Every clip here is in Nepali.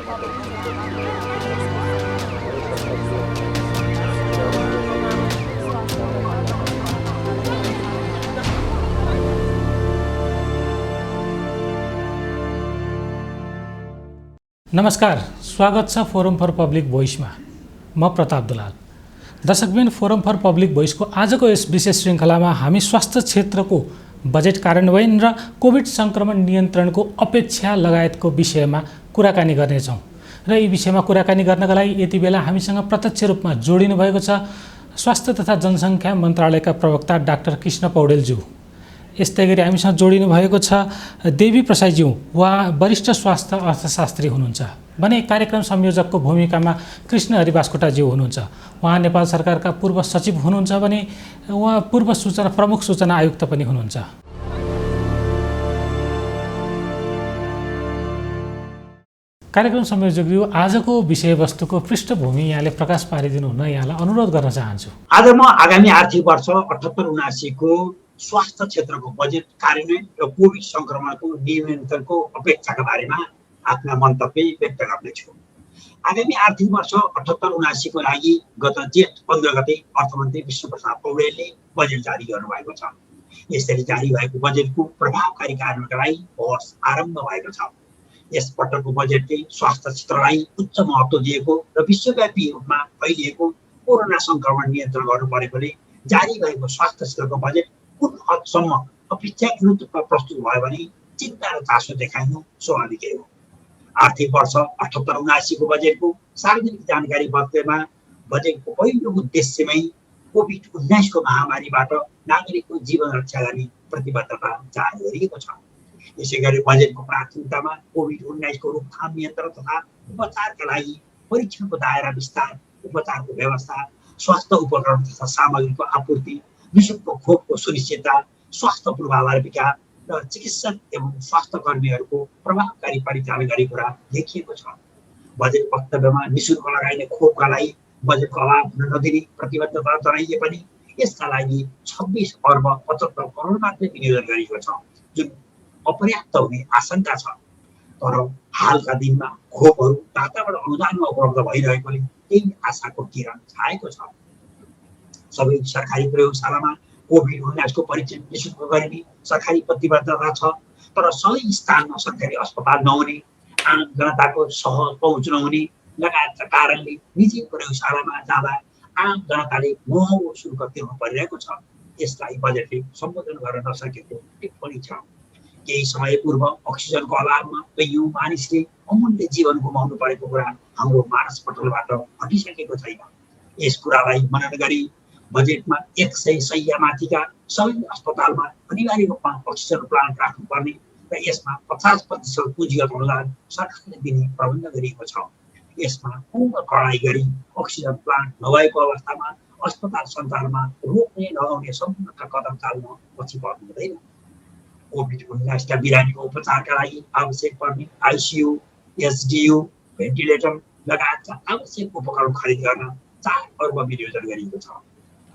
नमस्कार, स्वागत छ फोरम फर पब्लिक भोइसमा। म प्रताप दुलाल। दर्शकबिन, फोरम फर पब्लिक भोइसको आजको यस विशेष श्रृङ्खलामा हामी स्वास्थ्य क्षेत्रको बजेट कार्यान्वयन र कोभिड सङ्क्रमण नियन्त्रणको अपेक्षा लगायतको विषयमा कुराकानी गर्नेछौँ। र यी विषयमा कुराकानी गर्नका लागि यति बेला हामीसँग प्रत्यक्ष रूपमा जोडिनु भएको छ स्वास्थ्य तथा जनसङ्ख्या मन्त्रालयका प्रवक्ता डाक्टर कृष्ण पौडेलज्यू। यस्तै गरी हामीसँग जोडिनु भएको छ देवी प्रसाईज्यू। उहाँ वरिष्ठ स्वास्थ्य अर्थशास्त्री हुनुहुन्छ भने कार्यक्रम संयोजकको भूमिकामा कृष्ण हरिबास्कोटाज्यू हुनुहुन्छ। उहाँ नेपाल सरकारका पूर्व सचिव हुनुहुन्छ भने उहाँ प्रमुख सूचना आयुक्त पनि हुनुहुन्छ। कार्यक्रम संयोजकज्यू, आजको विषयवस्तुको पृष्ठभूमि यहाँले प्रकाश पारिदिनु हुन यहाँलाई अनुरोध गर्न चाहन्छु। आज म आगामी आर्थिक वर्ष 78-79 को स्वास्थ्य क्षेत्रको बजेट कार्यान्वयन र कोभिड सङ्क्रमणको नियन्त्रणको अपेक्षाका बारेमा आफ्ना मन्तव्य व्यक्त गर्नेछु। आगामी आर्थिक वर्ष 78-79 को लागि गत जेठ 15 गते अर्थमन्त्री विष्णुप्रसाद पौडेलले बजेट जारी गर्नुभएको छ। यसरी जारी भएको बजेटको प्रभावकारी कार्यान्वयनका लागि बहस आरम्भ भएको छ। यस पटकको बजेटले स्वास्थ्य क्षेत्रलाई उच्च महत्त्व दिएको र विश्वव्यापी रूपमा फैलिएको कोरोना सङ्क्रमण नियन्त्रण गर्नु परेकोले जारी भएको स्वास्थ्य क्षेत्रको बजेट कुन हदसम्म अपेक्षाकृत रूपमा प्रस्तुत भयो भने चिन्ता र चासो देखाइनु स्वाभाविकै हो। आर्थिक वर्ष 78-79 को बजेटको सार्वजनिक जानकारी पत्रमा बजेटको पहिलो उद्देश्यमै कोभिड-19 को महामारीबाट नागरिकको जीवन रक्षा गर्ने प्रतिबद्धता जाहेर गरिएको छ। यसै गरी बजेटको प्राथमिकतामा कोभिड-19 को रोकथाम, नियन्त्रण तथा उपचारका लागि परीक्षणको दायरा विस्तार, उपचारको व्यवस्था, स्वास्थ्य उपकरण तथा सामग्रीको आपूर्ति, निःशुल्क खोपको सुनिश्चितता, स्वास्थ्य पूर्वाधार विकास र चिकित्सक एवं स्वास्थ्य कर्मीहरूको प्रभावकारी परिचालन गर्ने कुरा देखिएको छ। बजेट वक्तव्यमा निःशुल्क लगाइने खोपका लागि बजेटको अभाव हुन नदिने प्रतिबद्धता जनाइए पनि यसका लागि 26 अर्ब 75 करोड मात्रै विनियोजन गरिएको छ, जुन अपर्याप्त हुने आशंका छ। तर हालका दिनमा खोपहरू दाताबाट अनुदानमा उपलब्ध भइरहेकोले केही आशाको किरण छाएको छ। सबै सरकारी प्रयोगशालामा कोभिड-19 को परीक्षण निःशुल्क गरिने सरकारी प्रतिबद्धता छ। तर सबै स्थानमा सरकारी अस्पताल नहुने, आम जनताको सहज पहुँच नहुने लगायतका कारणले निजी प्रयोगशालामा जाँदा आम जनताले महँगो शुल्क तिर्नु परिरहेको छ। यसलाई बजेटले सम्बोधन गर्न नसकेको टिप्पणी छ। केही समय पूर्व अक्सिजनको अभावमा कैयौं मानिसले अमूल्य जीवन गुमाउनु परेको कुरा हाम्रो मानसपटलबाट हटिसकेको छैन। यस कुरालाई मनन गरी बजेटमा 100 शैय्या माथिका सबै अस्पतालमा अनिवार्य रूपमा अक्सिजन प्लान्ट राख्नुपर्ने र यसमा 50% पुँजीगत अनुदान सरकारले दिने प्रबन्ध गरिएको छ। यसमा पूर्ण कडाई गरी अक्सिजन प्लान्ट नभएको अवस्थामा अस्पताल सञ्चालनमा रोक्ने लगाउने सम्पूर्ण कदम चाल्न पछि पर्नु हुँदैन। कोभिड-19 का बिरामीको उपचारका लागि आवश्यक पर्ने आइसियु, एसडियु, भेन्टिलेटर लगायतका आवश्यक उपकरण खरिद गर्न 4 अर्ब विनियोजन गरिएको छ।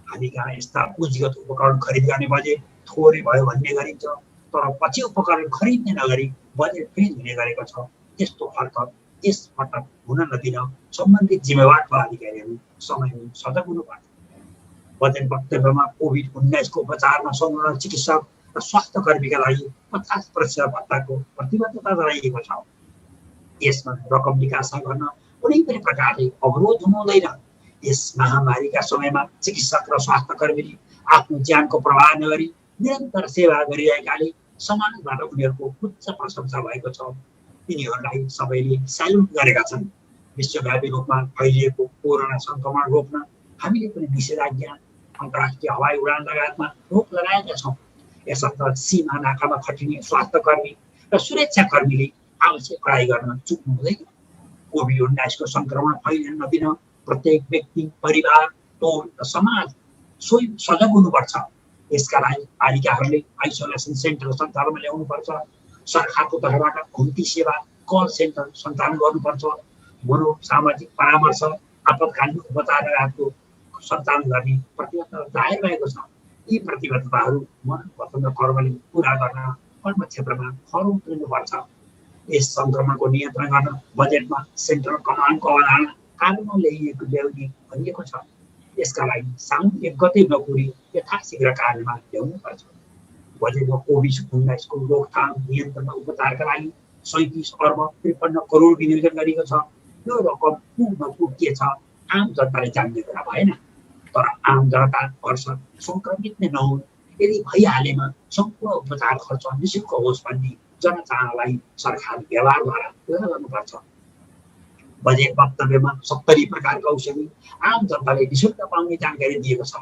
हामी कहाँ यस्ता पुँजीगत उपकरण खरिद गर्ने बजेट थोरै भयो भन्ने गरिन्छ, तर पछि उपकरण खरिद्ने नगरी बजेट फ्रिज हुने गरेको छ। त्यस्तो हरकत यस पटक हुन नदिन सम्बन्धित जिम्मेवार अधिकारीहरू समयमै सजग हुनुपर्छ। बजेट वक्तव्यमा कोभिड-19 को उपचारमा संलग्न चिकित्सक र स्वास्थ्य कर्मीका लागि 50% भत्ताको प्रतिबद्धता जनाइएको छ। यसमा रकम निकासा गर्न कुनै पनि प्रकारले अवरोध हुनु हुँदैन। यस महामारीका समयमा चिकित्सक र स्वास्थ्य कर्मीले आफ्नो ज्यानको प्रवाह नगरी निरन्तर सेवा गरिरहेकाले समाजबाट उनीहरूको उच्च प्रशंसा भएको छ। तिनीहरूलाई सबैले स्यालुट गरेका छन्। विश्वव्यापी रूपमा फैलिएको कोरोना सङ्क्रमण रोक्न हामीले पनि निषेधाज्ञा, अन्तर्राष्ट्रिय हवाई उडान लगायतमा रोक लगाएका छौँ। यसर्थ सीमा नाकामा खटिने स्वास्थ्य कर्मी र सुरक्षा कर्मीले आवश्यक कडाई गर्न चुक्नु हुँदैन। कोभिड-19 को सङ्क्रमण फैलिन नदिन प्रत्येक व्यक्ति, परिवार, टोल र समाज स्वयं सजग हुनुपर्छ। यसका लागि पालिकाहरूले आइसोलेसन सेन्टर सञ्चालनमा ल्याउनुपर्छ। सरकारको तर्फबाट घुम्ती सेवा कल सेन्टर सञ्चालन गर्नुपर्छ। मनोसामाजिक परामर्श, आपतकालीन उपचार लगायतको सञ्चालन गर्ने प्रतिबद्धता जाहेर भएको छ। यी प्रतिबद्धताहरू मनपसन्द कर्मले पुरा गर्न कर्म क्षेत्रमा खर उत्रिनुपर्छ। यस सङ्क्रमणको नियन्त्रण गर्न बजेटमा सेन्ट्रल कमान्डको अवधारणा कानुनमा ल्याइएको ल्याउने भनिएको छ। यसका लागि साउन 1 गते नपुरी यथाशीघ्र कार्यमा ल्याउनुपर्छ। बजेटमा कोभिड-19 को रोकथाम नियन्त्रण र उपचारका लागि 37 अर्ब 53 करोड विनियोजन गरिएको छ। यो रकम पुग्न के छ आम जनताले जान्ने कुरा भएन, तर आम जनता वर्ष सङ्क्रमित नै नहुन्, यदि भइहालेमा सम्पूर्ण उपचार खर्च निशुल्क होस् भन्ने जनचाहनालाई सरकारले व्यवहारद्वारा पुरा गर्नुपर्छ। बजेट वक्तव्यमा 70 प्रकारका औषधि आम जनताले निशुल्क पाउने जानकारी दिएको छ।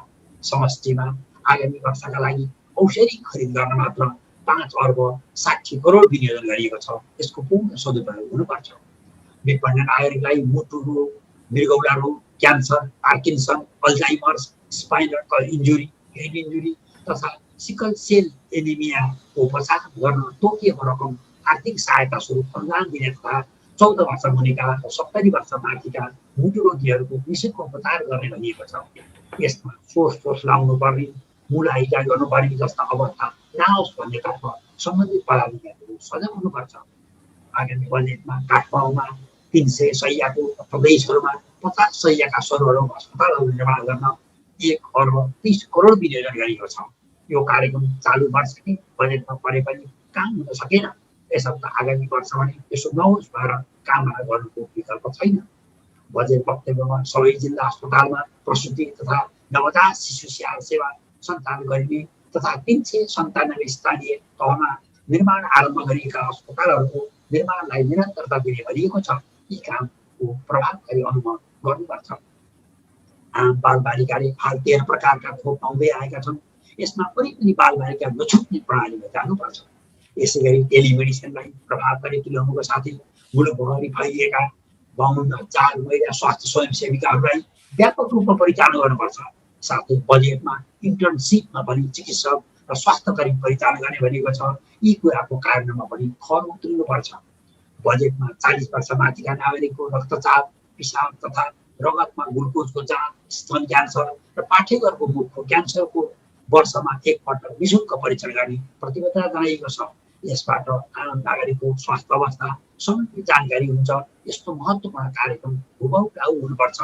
समष्टिमा आगामी वर्षका लागि औषधि खरिद गर्न मात्र 5 अर्ब 60 करोड विनियोजन गरिएको छ। यसको पूर्ण सदुपयोग हुनुपर्छ। विपन्न नागरिकलाई मुटु रोग, मृगौला रोग, cancer, Parkinson, Alzheimer's, spinal cord injury, head injury तथा सिकल सेल एनिमियाको उपचार गर्न तोकिएको रकम आर्थिक सहायता स्वरूप अनुदान दिने तथा 14 वर्ष मुनिका र 70 वर्ष माथिका मुटु रोगीहरूको निशुल्क उपचार गर्ने भनिएको छ। यसमा सोच लाउनु पर्ने, मुलाइजा गर्नुपर्ने जस्ता अवस्था नआओस् भन्नेतर्फ सम्बन्धित पदाधिकारीहरू सजग हुनुपर्छ। आगामी बजेटमा काठमाडौँमा 300 शैय्याको, प्रदेशहरूमा 50 शैय्याका सर्वरोग अस्पतालहरू निर्माण गर्न 1 अर्ब 30 करोड विनियोजन गरिएको छ। यो कार्यक्रम चालु वर्षकै बजेटमा परे पनि काम हुन सकेन। यसर्थ आगामी वर्ष भने यसो नहोस् भनेर कामना गर्नुको विकल्प छैन। बजेट वक्तव्यमा सबै जिल्ला अस्पतालमा प्रसुति तथा नवजात शिशु स्याहार सेवा सञ्चालन गरिने तथा 397 स्थानीय तहमा निर्माण आरम्भ गरिएका अस्पतालहरूको निर्माणलाई निरन्तरता दिने भनिएको छ। यी कामको प्रभावकारी अनुमान गर्नुपर्छ। आम बालबालिकाले हाल 13 प्रकारका खोप पाउँदै आएका छन्। यसमा कुनै पनि बालबालिका नछुट्ने प्रणालीमा जानुपर्छ। यसै गरी टेलिमेडिसिनलाई प्रभावकारी तुल्याउनुको साथै मुलुकभरि फैलिएका 52,000 महिला स्वास्थ्य स्वयंसेविकाहरूलाई व्यापक रूपमा परिचालन गर्नुपर्छ। साथै बजेटमा इन्टर्नसिपमा पनि चिकित्सक र स्वास्थ्यकर्मी परिचालन गर्ने भनेको छ। यी कुराको कारणमा पनि खर उत्रिनुपर्छ। बजेटमा 40 वर्ष माथिका नागरिकको रक्तचाप, पिसाब तथा रगतमा ग्लुकोजको जाँच, स्तन क्यान्सर र पाठेघरको मुखको क्यान्सरको वर्षमा एकपटक निशुल्क परीक्षण गर्ने प्रतिबद्धता जनाइएको छ। यसबाट आम नागरिकको स्वास्थ्य अवस्था सम्बन्धी जानकारी हुन्छ। यस्तो महत्त्वपूर्ण कार्यक्रम हुबहु लागू हुनुपर्छ।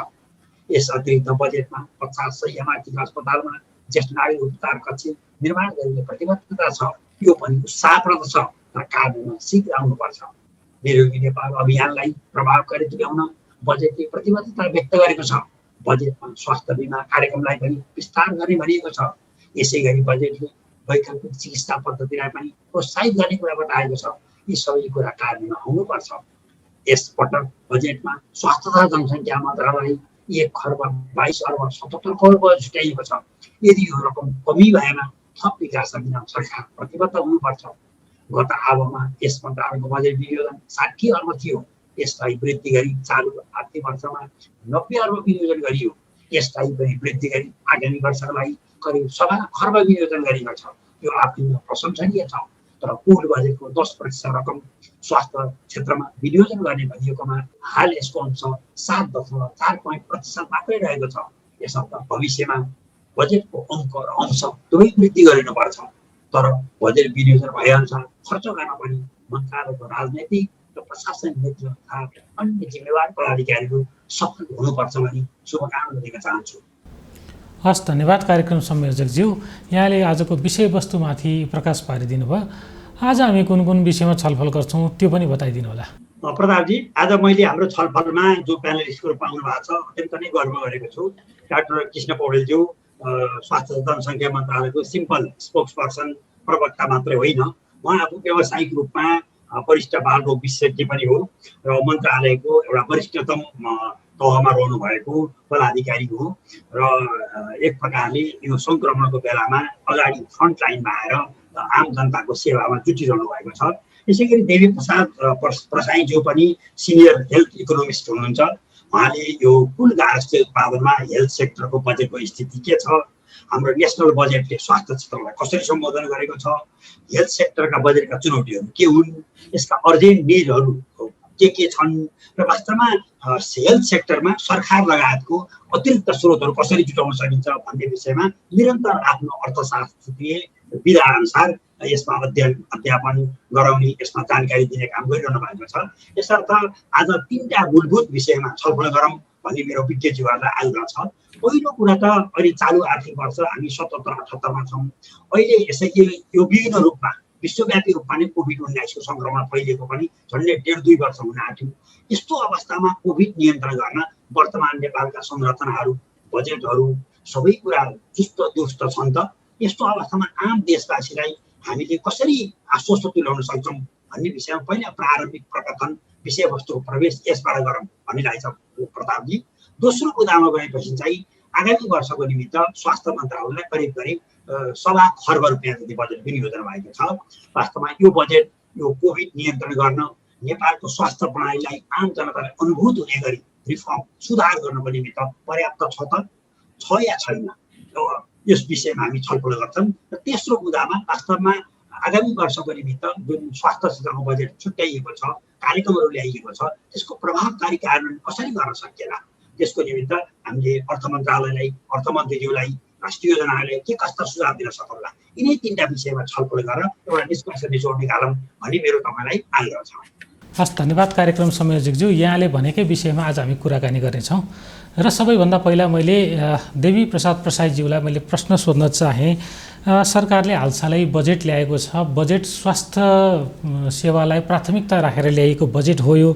यस अतिरिक्त बजेटमा 50 शैय्यामाथिका अस्पतालमा ज्येष्ठ नागरिक उपचार कक्ष निर्माण गर्ने प्रतिबद्धता छ। यो पनि उत्साहप्रद छ, तर कार्यमा शीघ्र आउनुपर्छ। निरोगी नेपाल अभियानलाई प्रभावकारी तुल्याउन बजेटले प्रतिबद्धता व्यक्त गरेको छ। बजेटमा स्वास्थ्य बिमा कार्यक्रमलाई पनि विस्तार गर्ने भनिएको छ। यसै गरी बजेटले वैकल्पिक चिकित्सा पद्धतिलाई पनि प्रोत्साहित गर्ने कुरा बताएको छ। यी सबै कुरा कार्यमा आउनुपर्छ। यसपटक बजेटमा स्वास्थ्य तथा जनसङ्ख्या मन्त्रालय 1 खर्ब 22 अर्ब 77 करोड छुट्याइएको छ। यदि यो रकम कमी भएमा थप विकास दिन सरकार प्रतिबद्ध हुनुपर्छ। गत आवमा यस मन्त्रालयको बजेट विनियोजन 60 अर्ब थियो। यसलाई वृद्धि गरी चालु आर्थिक वर्षमा 90 अर्ब विनियोजन गरियो। यसलाई पनि वृद्धि गरी आगामी वर्षका लागि करिब 7 खर्ब विनियोजन गरिएको छ। यो आफैमा प्रशंसनीय छ, तर कुल बजेटको 10% रकम स्वास्थ्य क्षेत्रमा विनियोजन गर्ने भनिएकोमा हाल यसको अंश 7.4% मात्रै रहेको छ। यसर्थ भविष्यमा बजेटको अङ्क र अंश दुवै वृद्धि गरिनुपर्छ। तर बजेट विनियोजन भएअनुसार खर्च गर्न पनि मन्त्रालयको राजनैतिक र प्रशासनिक नेतृत्व तथा अन्य जिम्मेवार पदाधिकारीहरू सफल हुनुपर्छ भनी शुभकामना दिन चाहन्छु। हस्, धन्यवाद कार्यक्रम संयोजकज्यू। यहाँले आजको विषयवस्तुमाथि प्रकाश पारिदिनु भयो। आज हामी कुन कुन विषयमा छलफल गर्छौँ त्यो पनि बताइदिनु होला। प्रतापजी, आज मैले हाम्रो छलफलमा जो प्यानलिस्टको रूपमा आउनु भएको छ अत्यन्त नै गर्व गरेको छु। डाक्टर कृष्ण पौडेलज्यू स्वास्थ्य जनसङ्ख्या मन्त्रालयको सिम्पल स्पोक्स पर्सन, प्रवक्ता मात्रै होइन, उहाँ आफू व्यावसायिक रूपमा वरिष्ठ बालरोग विशेषज्ञ पनि हो र मन्त्रालयको एउटा वरिष्ठतम तहमा रहनु भएको पदाधिकारी हो र एक प्रकारले यो सङ्क्रमणको बेलामा अगाडि फ्रन्ट लाइनमा आएर आम जनताको सेवामा जुटिरहनु भएको छ। यसै गरी देवी प्रसाद प्रसाईज्यू पनि सिनियर हेल्थ इकोनोमिस्ट हुनुहुन्छ। उहाँले यो कुल गार्हस्थ्य उत्पादनमा हेल्थ सेक्टरको बजेटको स्थिति के छ, हाम्रो नेसनल बजेटले स्वास्थ्य क्षेत्रलाई कसरी सम्बोधन गरेको छ, हेल्थ सेक्टरका बजेटका चुनौतीहरू के हुन्, यसका अर्जेन्ट निडहरू के छन् र वास्तवमा हेल्थ सेक्टरमा सरकार लगायतको अतिरिक्त स्रोतहरू कसरी जुटाउन सकिन्छ भन्ने विषयमा निरन्तर आफ्नो अर्थशास्त्रीय विधाअनुसार यसमा अध्यापन गराउने, यसमा जानकारी दिने काम गरिरहनु भएको छ। यसर्थ आज 3टा मूलभूत विषयमा छलफल गरौँ भन्ने मेरो विज्ञज्यूहरूलाई आग्रह छ। पहिलो कुरा त अहिले चालु आर्थिक वर्ष हामी 77-78 मा छौँ। अहिले यसैले यो विभिन्न रूपमा विश्वव्यापी रूपमा नै कोभिड-19 को संक्रमण फैलिएको पनि झन्डै 1.5-2 वर्ष हुन आँट्यो। यस्तो अवस्थामा कोभिड नियन्त्रण गर्न वर्तमान नेपालका संरचनाहरू, बजेटहरू सबै कुरा चुस्त दुरुस्त छन् त। यस्तो अवस्थामा आम देशवासीलाई हामीले कसरी आश्वस्त तुल्याउन सक्छौँ भन्ने विषयमा पहिला प्रारम्भिक प्रकथन, विषयवस्तुको प्रवेश यसबाट गरौँ भन्ने लाग्छ प्रतापजी। दोस्रो कुरामा गएपछि चाहिँ आगामी वर्षको निमित्त स्वास्थ्य मन्त्रालयलाई करिब करिब 1.25 खर्ब रुपियाँ जति बजेट विनियोजन भएको छ। वास्तवमा यो बजेट यो कोभिड नियन्त्रण गर्न नेपालको स्वास्थ्य प्रणालीलाई आम जनतालाई अनुभूत हुने गरी रिफर्म सुधार गर्नको निमित्त पर्याप्त छ या छैन, यस विषयमा हामी छलफल गर्छौँ। र तेस्रो कुरामा वास्तवमा आगामी वर्षको निमित्त जुन स्वास्थ्य क्षेत्रको बजेट छुट्याइएको छ, कार्यक्रमहरू ल्याइएको छ, त्यसको प्रभावकारी कार्यान्वयन कसरी गर्न सकिएला, त्यसको निमित्त हामीले अर्थ मन्त्रालयलाई, अर्थमन्त्रीज्यूलाई, राष्ट्रिय योजनालाई के कस्ता सुझाव दिन सकौँला, यिनै 3टा विषयमा छलफल गरेर एउटा निष्कर्ष निचोड निकालौँ भन्ने मेरो तपाईँलाई आग्रह छ। हस्, धन्यवाद कार्यक्रम संयोजकज्यू। यहाँले भनेकै विषयमा आज हामी कुराकानी गर्नेछौँ। र सबैभन्दा पहिला मैले देवी प्रसाद प्रसाईज्यूलाई मैले प्रश्न सोध्न चाहेँ। सरकारले हालसालै बजेट ल्याएको छ, बजेट स्वास्थ्य सेवालाई प्राथमिकता राखेर ल्याएको बजेट हो यो।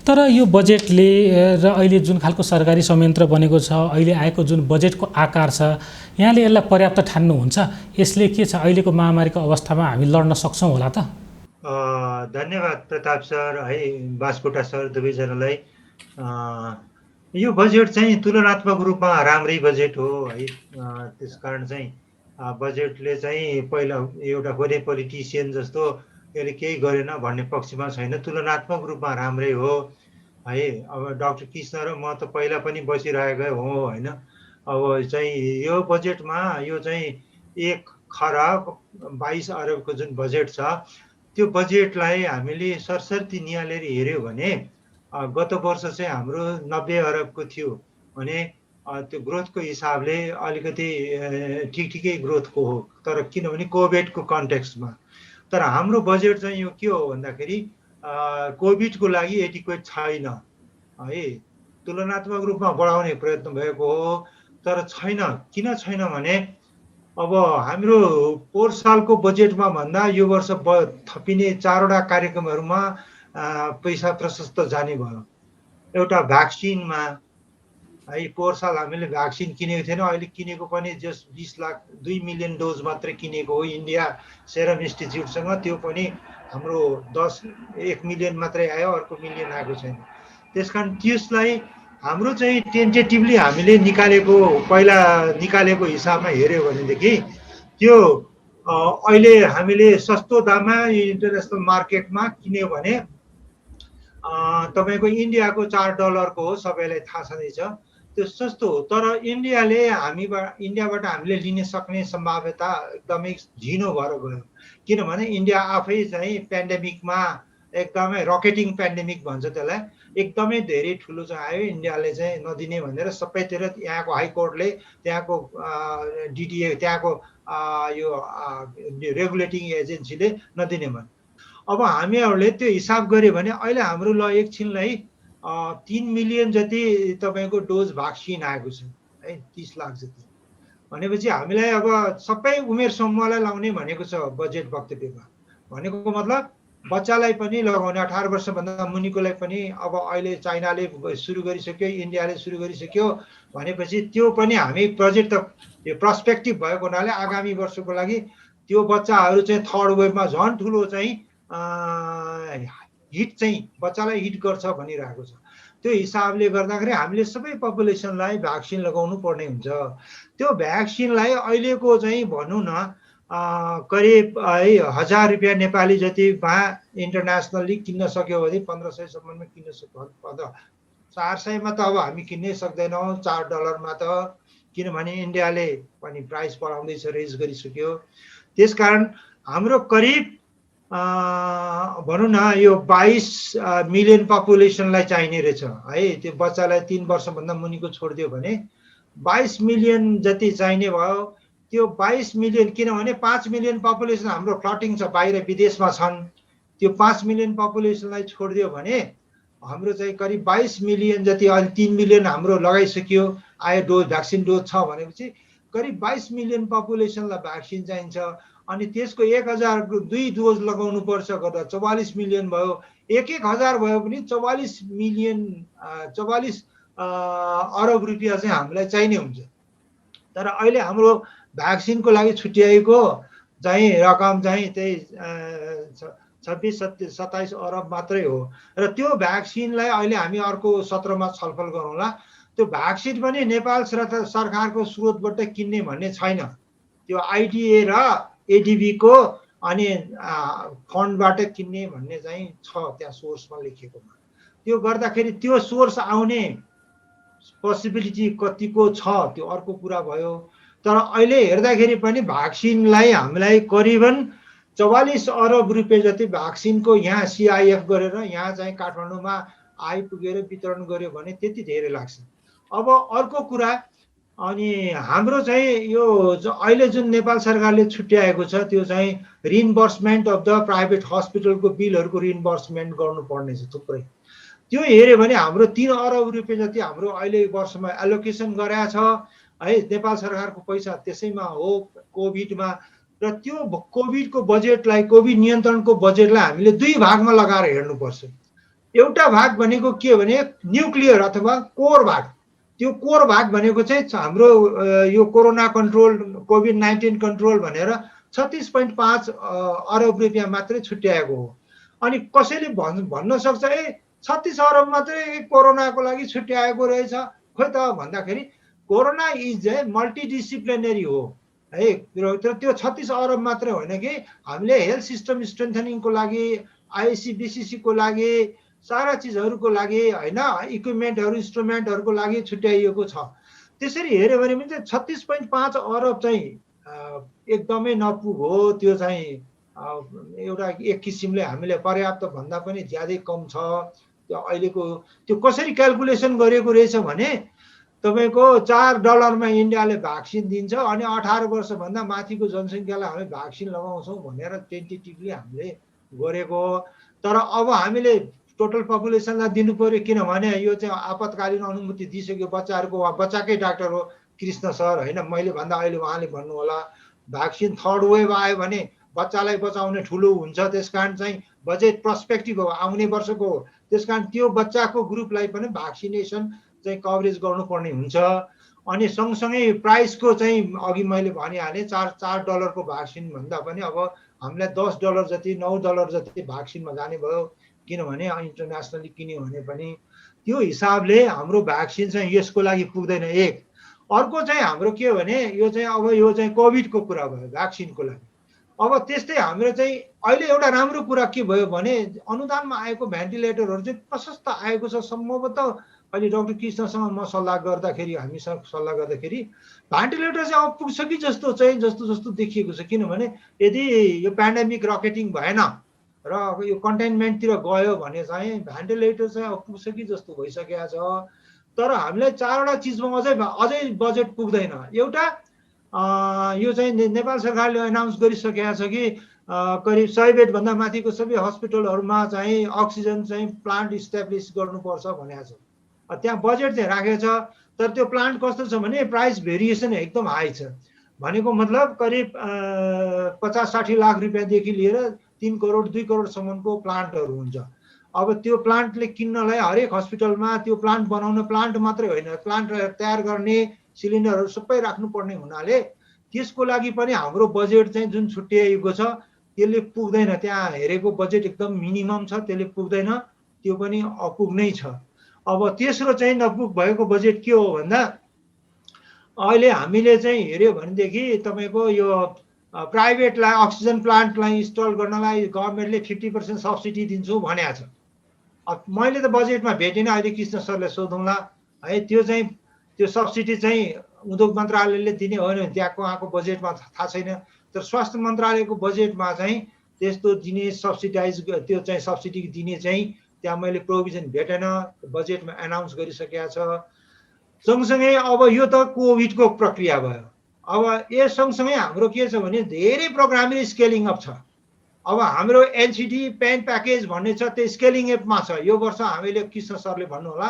तर यो बजेटले र अहिले जुन खालको सरकारी संयन्त्र बनेको छ, अहिले आएको जुन बजेटको आकार छ, यहाँले यसलाई पर्याप्त ठान्नुहुन्छ? यसले के छ, अहिलेको महामारीको अवस्थामा हामी लड्न सक्छौँ होला त? धन्यवाद प्रताप सर, है बास्कोटा सर, दुवैजनालाई। यो बजेट चाहिँ तुलनात्मक रूपमा राम्रै बजेट हो, है। त्यसकारण चाहिँ बजेटले चाहिँ पहिला एउटा कुनै पोलिटिसियन जस्तो यसले केही गरेन भन्ने पक्षमा छैन, तुलनात्मक रूपमा राम्रै हो, है। अब डाक्टर कृष्ण र म त पहिला पनि बसिरहेकै हो, होइन। अब चाहिँ यो बजेटमा यो चाहिँ 1 खरब 22 अरबको जुन बजेट छ, त्यो बजेटलाई हामीले सरसर्ती निहालेर हेऱ्यो भने गत वर्ष चाहिँ हाम्रो 90 अरबको थियो भने त्यो ग्रोथको हिसाबले अलिकति ठिकै ग्रोथको हो, तर किनभने कोभिडको कन्टेक्स्टमा। तर हाम्रो बजेट चाहिँ यो के हो भन्दाखेरि कोभिडको लागि एडिक्वेट छैन, है। तुलनात्मक रूपमा बढाउने प्रयत्न भएको हो, तर छैन। किन छैन भने अब हाम्रो पोहोर सालको बजेटमा भन्दा यो वर्ष थपिने 4वटा कार्यक्रमहरूमा पैसा प्रशस्त जाने भयो। एउटा भ्याक्सिनमा, है, पोहोर साल हामीले भ्याक्सिन किनेको थिएन, अहिले किनेको पनि जस्ट 2 मिलियन डोज मात्रै किनेको हो इन्डिया सेरम इन्स्टिच्युटसँग। त्यो पनि हाम्रो 1 मिलियन मात्रै आयो, अर्को मिलियन आएको छैन। त्यसकारण त्यसलाई हाम्रो चाहिँ टेन्टेटिभली हामीले पहिला निकालेको हिसाबमा हेऱ्यो भनेदेखि त्यो अहिले हामीले सस्तो दाममा इन्टरनेसनल मार्केटमा किन्यो भने तपाईँको इन्डियाको $4 हो, सबैलाई थाहा छँदैछ, त्यो सस्तो हो। तर इन्डियाबाट हामीले लिन सक्ने सम्भाव्यता एकदमै झिनो भएर गयो, किनभने इन्डिया आफै चाहिँ पेन्डेमिकमा एकदमै रकेटिङ पेन्डेमिक भन्छ त्यसलाई, एकदमै धेरै ठुलो चाहिँ आयो। इन्डियाले चाहिँ नदिने भनेर सबैतिर यहाँको हाइकोर्टले, त्यहाँको डिडिए, त्यहाँको यो रेगुलेटिङ एजेन्सीले नदिने भने अब हामीहरूले त्यो हिसाब गऱ्यो भने अहिले हाम्रो ल एकछिनलाई 3 मिलियन जति तपाईँको डोज भ्याक्सिन आएको छ, है, 30 लाख जति। भनेपछि हामीलाई अब सबै उमेर समूहलाई लाउने भनेको छ बजेट वक्तव्यमा। भनेको मतलब बच्चालाई पनि लगाउने, 18 वर्षभन्दा मुनिकोलाई पनि। अब अहिले चाइनाले सुरु गरिसक्यो, इन्डियाले सुरु गरिसक्यो भनेपछि त्यो पनि हामी बजेट त यो पर्सपेक्टिभ भएको हुनाले आगामी वर्षको लागि त्यो बच्चाहरू चाहिँ 3rd वेभमा झन् ठुलो चाहिँ हिट चाहिँ बच्चालाई हिट गर्छ भनिरहेको छ। त्यो हिसाबले गर्दाखेरि हामीले सबै पपुलेसनलाई भ्याक्सिन लगाउनु पर्ने हुन्छ। त्यो भ्याक्सिनलाई अहिलेको चाहिँ भनौँ न करिब 1000 रुपियाँ नेपाली जतिमा इन्टरनेसनल्ली किन्न सक्यो भने 1500 सम्ममा किन्न सक्यो। 400मा त अब हामी किन्नै सक्दैनौँ, $4 त, किनभने इन्डियाले पनि प्राइस बढाउँदैछ, रेज गरिसक्यो। त्यसकारण हाम्रो करिब भनौँ न यो 22 मिलियन पपुलेसनलाई चाहिने रहेछ, है। त्यो बच्चालाई 3 वर्षभन्दा मुनिको छोडिदियो भने 22 मिलियन जति चाहिने भयो। त्यो 22 मिलियन, किनभने 5 मिलियन पपुलेसन हाम्रो फ्लटिङ छ, बाहिर विदेशमा छन्, त्यो 5 मिलियन पपुलेसनलाई छोडिदियो भने हाम्रो चाहिँ करिब 22 मिलियन जति, अहिले 3 मिलियन हाम्रो लगाइसक्यो, आयो डोज, भ्याक्सिन डोज छ भनेपछि करिब 22 मिलियन पपुलेसनलाई भ्याक्सिन चाहिन्छ। अनि त्यसको 1002 डोज लगाउनु पर्छ गर्दा 44 मिलियन भयो, 1000 भयो भने 44 मिलियन 44 अरब रुपियाँ चाहिँ हामीलाई चाहिने हुन्छ। तर अहिले हाम्रो भ्याक्सिनको लागि छुट्याएको चाहिँ रकम चाहिँ त्यही 26-27 अरब मात्रै हो। र त्यो भ्याक्सिनलाई अहिले हामी अर्को सत्रमा छलफल गरौँला। त्यो भ्याक्सिन पनि नेपाल सरकारको स्रोतबाट किन्ने भन्ने छैन, त्यो आइडिए र एडिबीको अनि फन्डबाट किन्ने भन्ने चाहिँ छ त्यहाँ सोर्समा लेखिएकोमा। त्यो गर्दाखेरि त्यो सोर्स आउने पोसिबिलिटी कतिको छ त्यो अर्को कुरा भयो। तर अहिले हेर्दाखेरि पनि भ्याक्सिनलाई हामीलाई करिबन 44 अरब रुपियाँ जति भ्याक्सिनको यहाँ सिआइएफ गरेर यहाँ चाहिँ काठमाडौँमा आइपुगेर वितरण गर्यो भने त्यति धेरै लाग्छ। अब अर्को कुरा, अनि हाम्रो चाहिँ यो अहिले जुन नेपाल सरकारले छुट्याएको छ त्यो चाहिँ रिइम्बर्समेन्ट अफ द प्राइभेट हस्पिटलको बिलहरूको रिइम्बर्समेन्ट गर्नुपर्ने छ थुप्रै। त्यो हेऱ्यो भने हाम्रो 3 अरब रुपियाँ जति हाम्रो अहिले वर्षमा एलोकेसन गरेको छ है, नेपाल सरकारको पैसा त्यसैमा हो कोभिडमा। र त्यो कोभिडको बजेटलाई, कोभिड नियन्त्रणको बजेटलाई हामीले 2 भागमा लगाएर हेर्नुपर्छ। एउटा भाग भनेको के भने न्युक्लियर अथवा कोर भाग। त्यो कोर भाग भनेको चाहिँ हाम्रो यो कोरोना कन्ट्रोल, कोभिड-19 कन्ट्रोल भनेर 36.5 अरब रुपियाँ मात्रै छुट्याएको हो। अनि कसैले भन्न सक्छ 36 अरब मात्रै कोरोनाको लागि छुट्याएको रहेछ, खोइ त भन्दाखेरि कोरोना इज ए मल्टिडिसिप्लिनरी हो है। तर त्यो 36 अरब मात्रै होइन कि हामीले हेल्थ सिस्टम स्ट्रेन्थनिङको लागि, आइसिबिसिसीको लागि, सारा चिजहरूको लागि होइन, इक्विपमेन्टहरू इन्स्ट्रुमेन्टहरूको लागि छुट्याइएको छ। त्यसरी हेऱ्यो भने पनि 36.5 अरब चाहिँ एकदमै नपुग हो। त्यो चाहिँ एउटा एक किसिमले हामीले पर्याप्त भन्दा पनि ज्यादै कम छ। त्यो अहिलेको त्यो कसरी क्यालकुलेसन गरेको रहेछ भने तपाईँको $4 इन्डियाले भ्याक्सिन दिन्छ अनि 18 वर्षभन्दा माथिको जनसङ्ख्यालाई हामी भ्याक्सिन लगाउँछौँ भनेर टेन्टेटिभली हामीले गरेको। तर अब हामीले टोटल पपुलेसनलाई दिनु पर्यो, किनभने यो चाहिँ आपतकालीन अनुमति दिइसक्यो। बच्चाकै डाक्टर हो कृष्ण सर होइन, मैले भन्दा अहिले उहाँले भन्नु होला भ्याक्सिन थर्ड वेभ आयो भने बच्चालाई बचाउने ठुलो हुन्छ, त्यसकारण चाहिँ बजेट पर्सपेक्टिभ हो, आउने वर्षको हो। त्यसकारण त्यो बच्चाको ग्रुपलाई पनि भ्याक्सिनेसन चाहिँ कभरेज गर्नुपर्ने हुन्छ। अनि सँगसँगै प्राइसको चाहिँ अघि मैले भनिहालेँ $4 को भ्याक्सिन भन्दा पनि अब हामीलाई $10 जति $9 जति भ्याक्सिनमा जाने भयो, किनभने इन्टरनेसनली किन्यो भने पनि त्यो हिसाबले हाम्रो भ्याक्सिन चाहिँ यसको लागि पुग्दैन। एक अर्को चाहिँ हाम्रो के हो भने यो चाहिँ अब यो चाहिँ कोभिडको कुरा भयो भ्याक्सिनको लागि। अब त्यस्तै हाम्रो चाहिँ अहिले एउटा राम्रो कुरा के भयो भने अनुदानमा आएको भेन्टिलेटरहरू चाहिँ प्रशस्त आएको छ। सम्भवतः अहिले डाक्टर कृष्णसँग म सल्लाह गर्दाखेरि, हामीसँग सल्लाह गर्दाखेरि भेन्टिलेटर चाहिँ अब पुग्छ कि जस्तो देखिएको छ। किनभने यदि यो पेन्डेमिक रकेटिङ भएन र यो कन्टेनमेन्टतिर गयो भने चाहिँ भेन्टिलेटर चाहिँ अब पुग्छ कि जस्तो भइसकेको छ। तर हामीलाई 4वटा चिजमा अझै बजेट पुग्दैन। एउटा यो चाहिँ नेपाल सरकारले एनाउन्स गरिसकेको छ कि करिब 100 बेडभन्दा माथिको सबै हस्पिटलहरूमा चाहिँ अक्सिजन चाहिँ प्लान्ट इस्टाब्लिस गर्नुपर्छ भनेको छ। त्यहाँ बजेट चाहिँ राखेको छ। तर त्यो प्लान्ट कस्तो छ भने प्राइस भेरिएसन एकदम हाई छ। भनेको मतलब करिब 50-60 लाख रुपियाँदेखि लिएर 3 करोड 2 करोडसम्मको प्लान्टहरू हुन्छ। अब त्यो प्लान्टले किन्नलाई हरेक हस्पिटलमा त्यो प्लान्ट बनाउन, प्लान्ट मात्रै होइन प्लान्ट तयार गर्ने सिलिन्डरहरू सबै राख्नुपर्ने हुनाले त्यसको लागि पनि हाम्रो बजेट चाहिँ जुन छुट्याइएको छ त्यसले पुग्दैन। त्यहाँ हेरेको बजेट एकदम मिनिमम छ, त्यसले पुग्दैन, त्यो पनि अपुग्नै छ। अब तेस्रो चाहिँ नपुग भएको बजेट के हो भन्दा अहिले हामीले चाहिँ हेऱ्यो भनेदेखि तपाईँको यो प्राइभेटलाई अक्सिजन प्लान्टलाई इन्स्टल गर्नलाई गभर्मेन्टले 50% सब्सिडी दिन्छु भनेको छ। अब मैले त बजेटमा भेटिनँ, अहिले कृष्ण सरले सोधौँला है। त्यो सब्सिडी चाहिँ उद्योग मन्त्रालयले दिने होइन, त्यहाँको उहाँको बजेटमा थाहा छैन। तर स्वास्थ्य मन्त्रालयको बजेटमा चाहिँ त्यस्तो दिने सब्सिडाइज त्यो चाहिँ सब्सिडी दिने चाहिँ त्यहाँ मैले प्रोभिजन भेटेन, बजेटमा एनाउन्स गरिसकेको छ। सँगसँगै अब यो त कोभिडको प्रक्रिया भयो। अब यो सँगसँगै हाम्रो के छ भने धेरै प्रोग्रामिङ स्केलिङ अप छ। अब हाम्रो एनसिडी पेन प्याकेज भन्ने छ, त्यो स्केलिङ एपमा छ। यो वर्ष हामीले कृष्ण सरले भन्नुहोला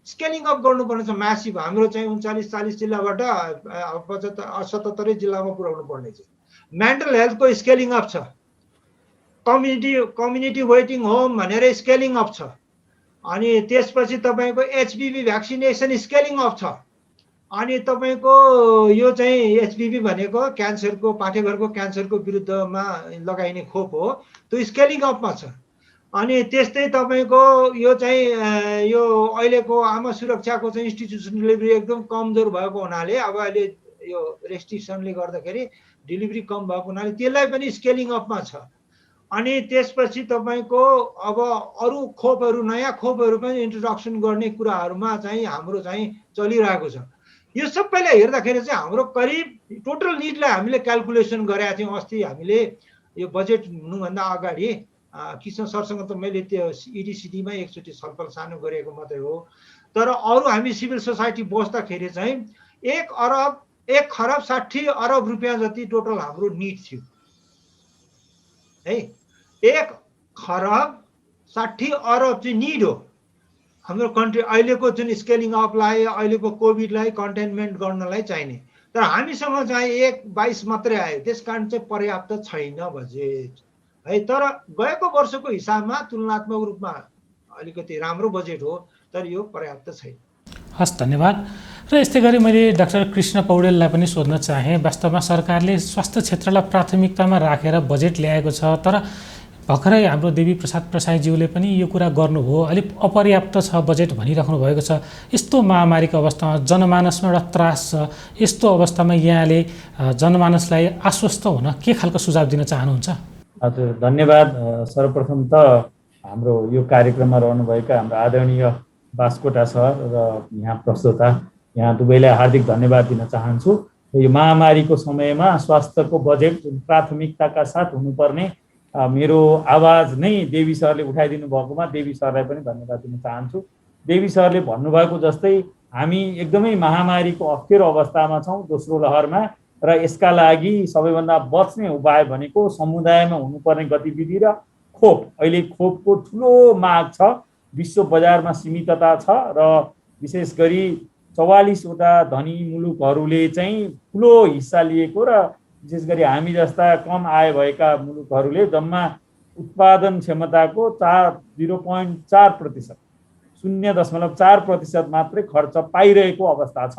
स्केलिङ अप गर्नुपर्ने छ म्यासिभ। हाम्रो चाहिँ 39-40 जिल्लाबाट 77 जिल्लामा पुर्याउनु पर्ने छ। मेन्टल हेल्थको स्केलिङ अप छ। कम्युनिटी वेटिङ होम भनेर स्केलिङ अप छ। अनि त्यसपछि तपाईँको एचपिभी भ्याक्सिनेसन स्केलिङ अप छ। अनि तपाईँको यो चाहिँ एचपिभी भनेको क्यान्सरको पाठेघरको क्यान्सरको विरुद्धमा लगाइने खोप हो, त्यो स्केलिङ अपमा छ। अनि त्यस्तै तपाईँको यो चाहिँ यो अहिलेको आमा सुरक्षाको चाहिँ इन्स्टिट्युसन डेलिभरी एकदम कमजोर भएको हुनाले अब अहिले यो रेस्ट्रिक्सनले गर्दाखेरि डेलिभरी कम भएको हुनाले त्यसलाई पनि स्केलिङ अपमा छ। अनि त्यसपछि तपाईँको अब अरू खोपहरू नयाँ खोपहरू पनि इन्ट्रोडक्सन गर्ने कुराहरूमा चाहिँ हाम्रो चाहिँ चलिरहेको छ। यो सबैलाई हेर्दाखेरि चाहिँ हाम्रो करिब टोटल निडलाई हामीले क्यालकुलेसन गरेका थियौँ। अस्ति हामीले यो बजेट हुनुभन्दा अगाडि कृष्ण सरसँग त मैले त्यो इडिसिडीमा एकचोटि छलफल सानो गरेको मात्रै हो। तर अरू हामी सिभिल सोसाइटी बस्दाखेरि चाहिँ 1 खरब 60 अरब रुपियाँ जति टोटल हाम्रो निड थियो है। 1 खरब 60 अरब चाहिँ निड हो हाम्रो कन्ट्री अहिलेको जुन स्केलिङ अपलाई अहिलेको कोभिडलाई कन्टेनमेन्ट गर्नलाई चाहिने। तर हामीसँग चाहिँ 1.22 मात्रै आयो, त्यस कारण चाहिँ पर्याप्त छैन बजेट है। तर गएको वर्षको हिसाबमा तुलनात्मक रूपमा अलिकति राम्रो बजेट हो, तर यो पर्याप्त छैन। हस्, धन्यवाद। र यस्तै गरी मैले डाक्टर कृष्ण पौडेललाई पनि सोध्न चाहेँ, वास्तवमा सरकारले स्वास्थ्य क्षेत्रलाई प्राथमिकतामा राखेर बजेट ल्याएको छ, तर भर्खरै हाम्रो देवी प्रसाद प्रसाईज्यूले पनि यो कुरा गर्नुभयो, अलिक अपर्याप्त छ बजेट भनिराख्नु भएको छ। यस्तो महामारीको अवस्थामा जनमानसमा एउटा त्रास छ। यस्तो अवस्थामा यहाँले जनमानसलाई आश्वस्त हुन के खालको सुझाव दिन चाहनुहुन्छ? हजुर, धन्यवाद। सर्वप्रथम त हाम्रो यो कार्यक्रममा रहनुभएका हाम्रो आदरणीय बास्कोटा सर र यहाँ प्रस्तोता यहाँ दुवैलाई हार्दिक धन्यवाद दिन चाहन्छु। यो महामारीको समयमा स्वास्थ्यको बजेट प्राथमिकताका साथ हुनुपर्ने मेरो आवाज नै देवी सरले उठाइदिनु भएकोमा देवी सरलाई पनि धन्यवाद दिन चाहन्छु। देवी सरले भन्नुभएको जस्तै हामी एकदमै महामारीको अप्ठ्यारो अवस्थामा छौँ, दोस्रो लहरमा, र यसका लागि सबैभन्दा बच्ने उपाय भनेको समुदायमा हुनुपर्ने गतिविधि र खोप। अहिले खोपको ठुलो माग छ, विश्व बजारमा सीमितता छ र विशेष गरी 44वटा धनी मुलुकहरूले चाहिँ ठुलो हिस्सा लिएको र विशेष गरी हामी जस्ता कम आय भएका मुलुकहरूले जम्मा उत्पादन क्षमताको 0.4%, 0.4% मात्रै खर्च पाइरहेको अवस्था छ।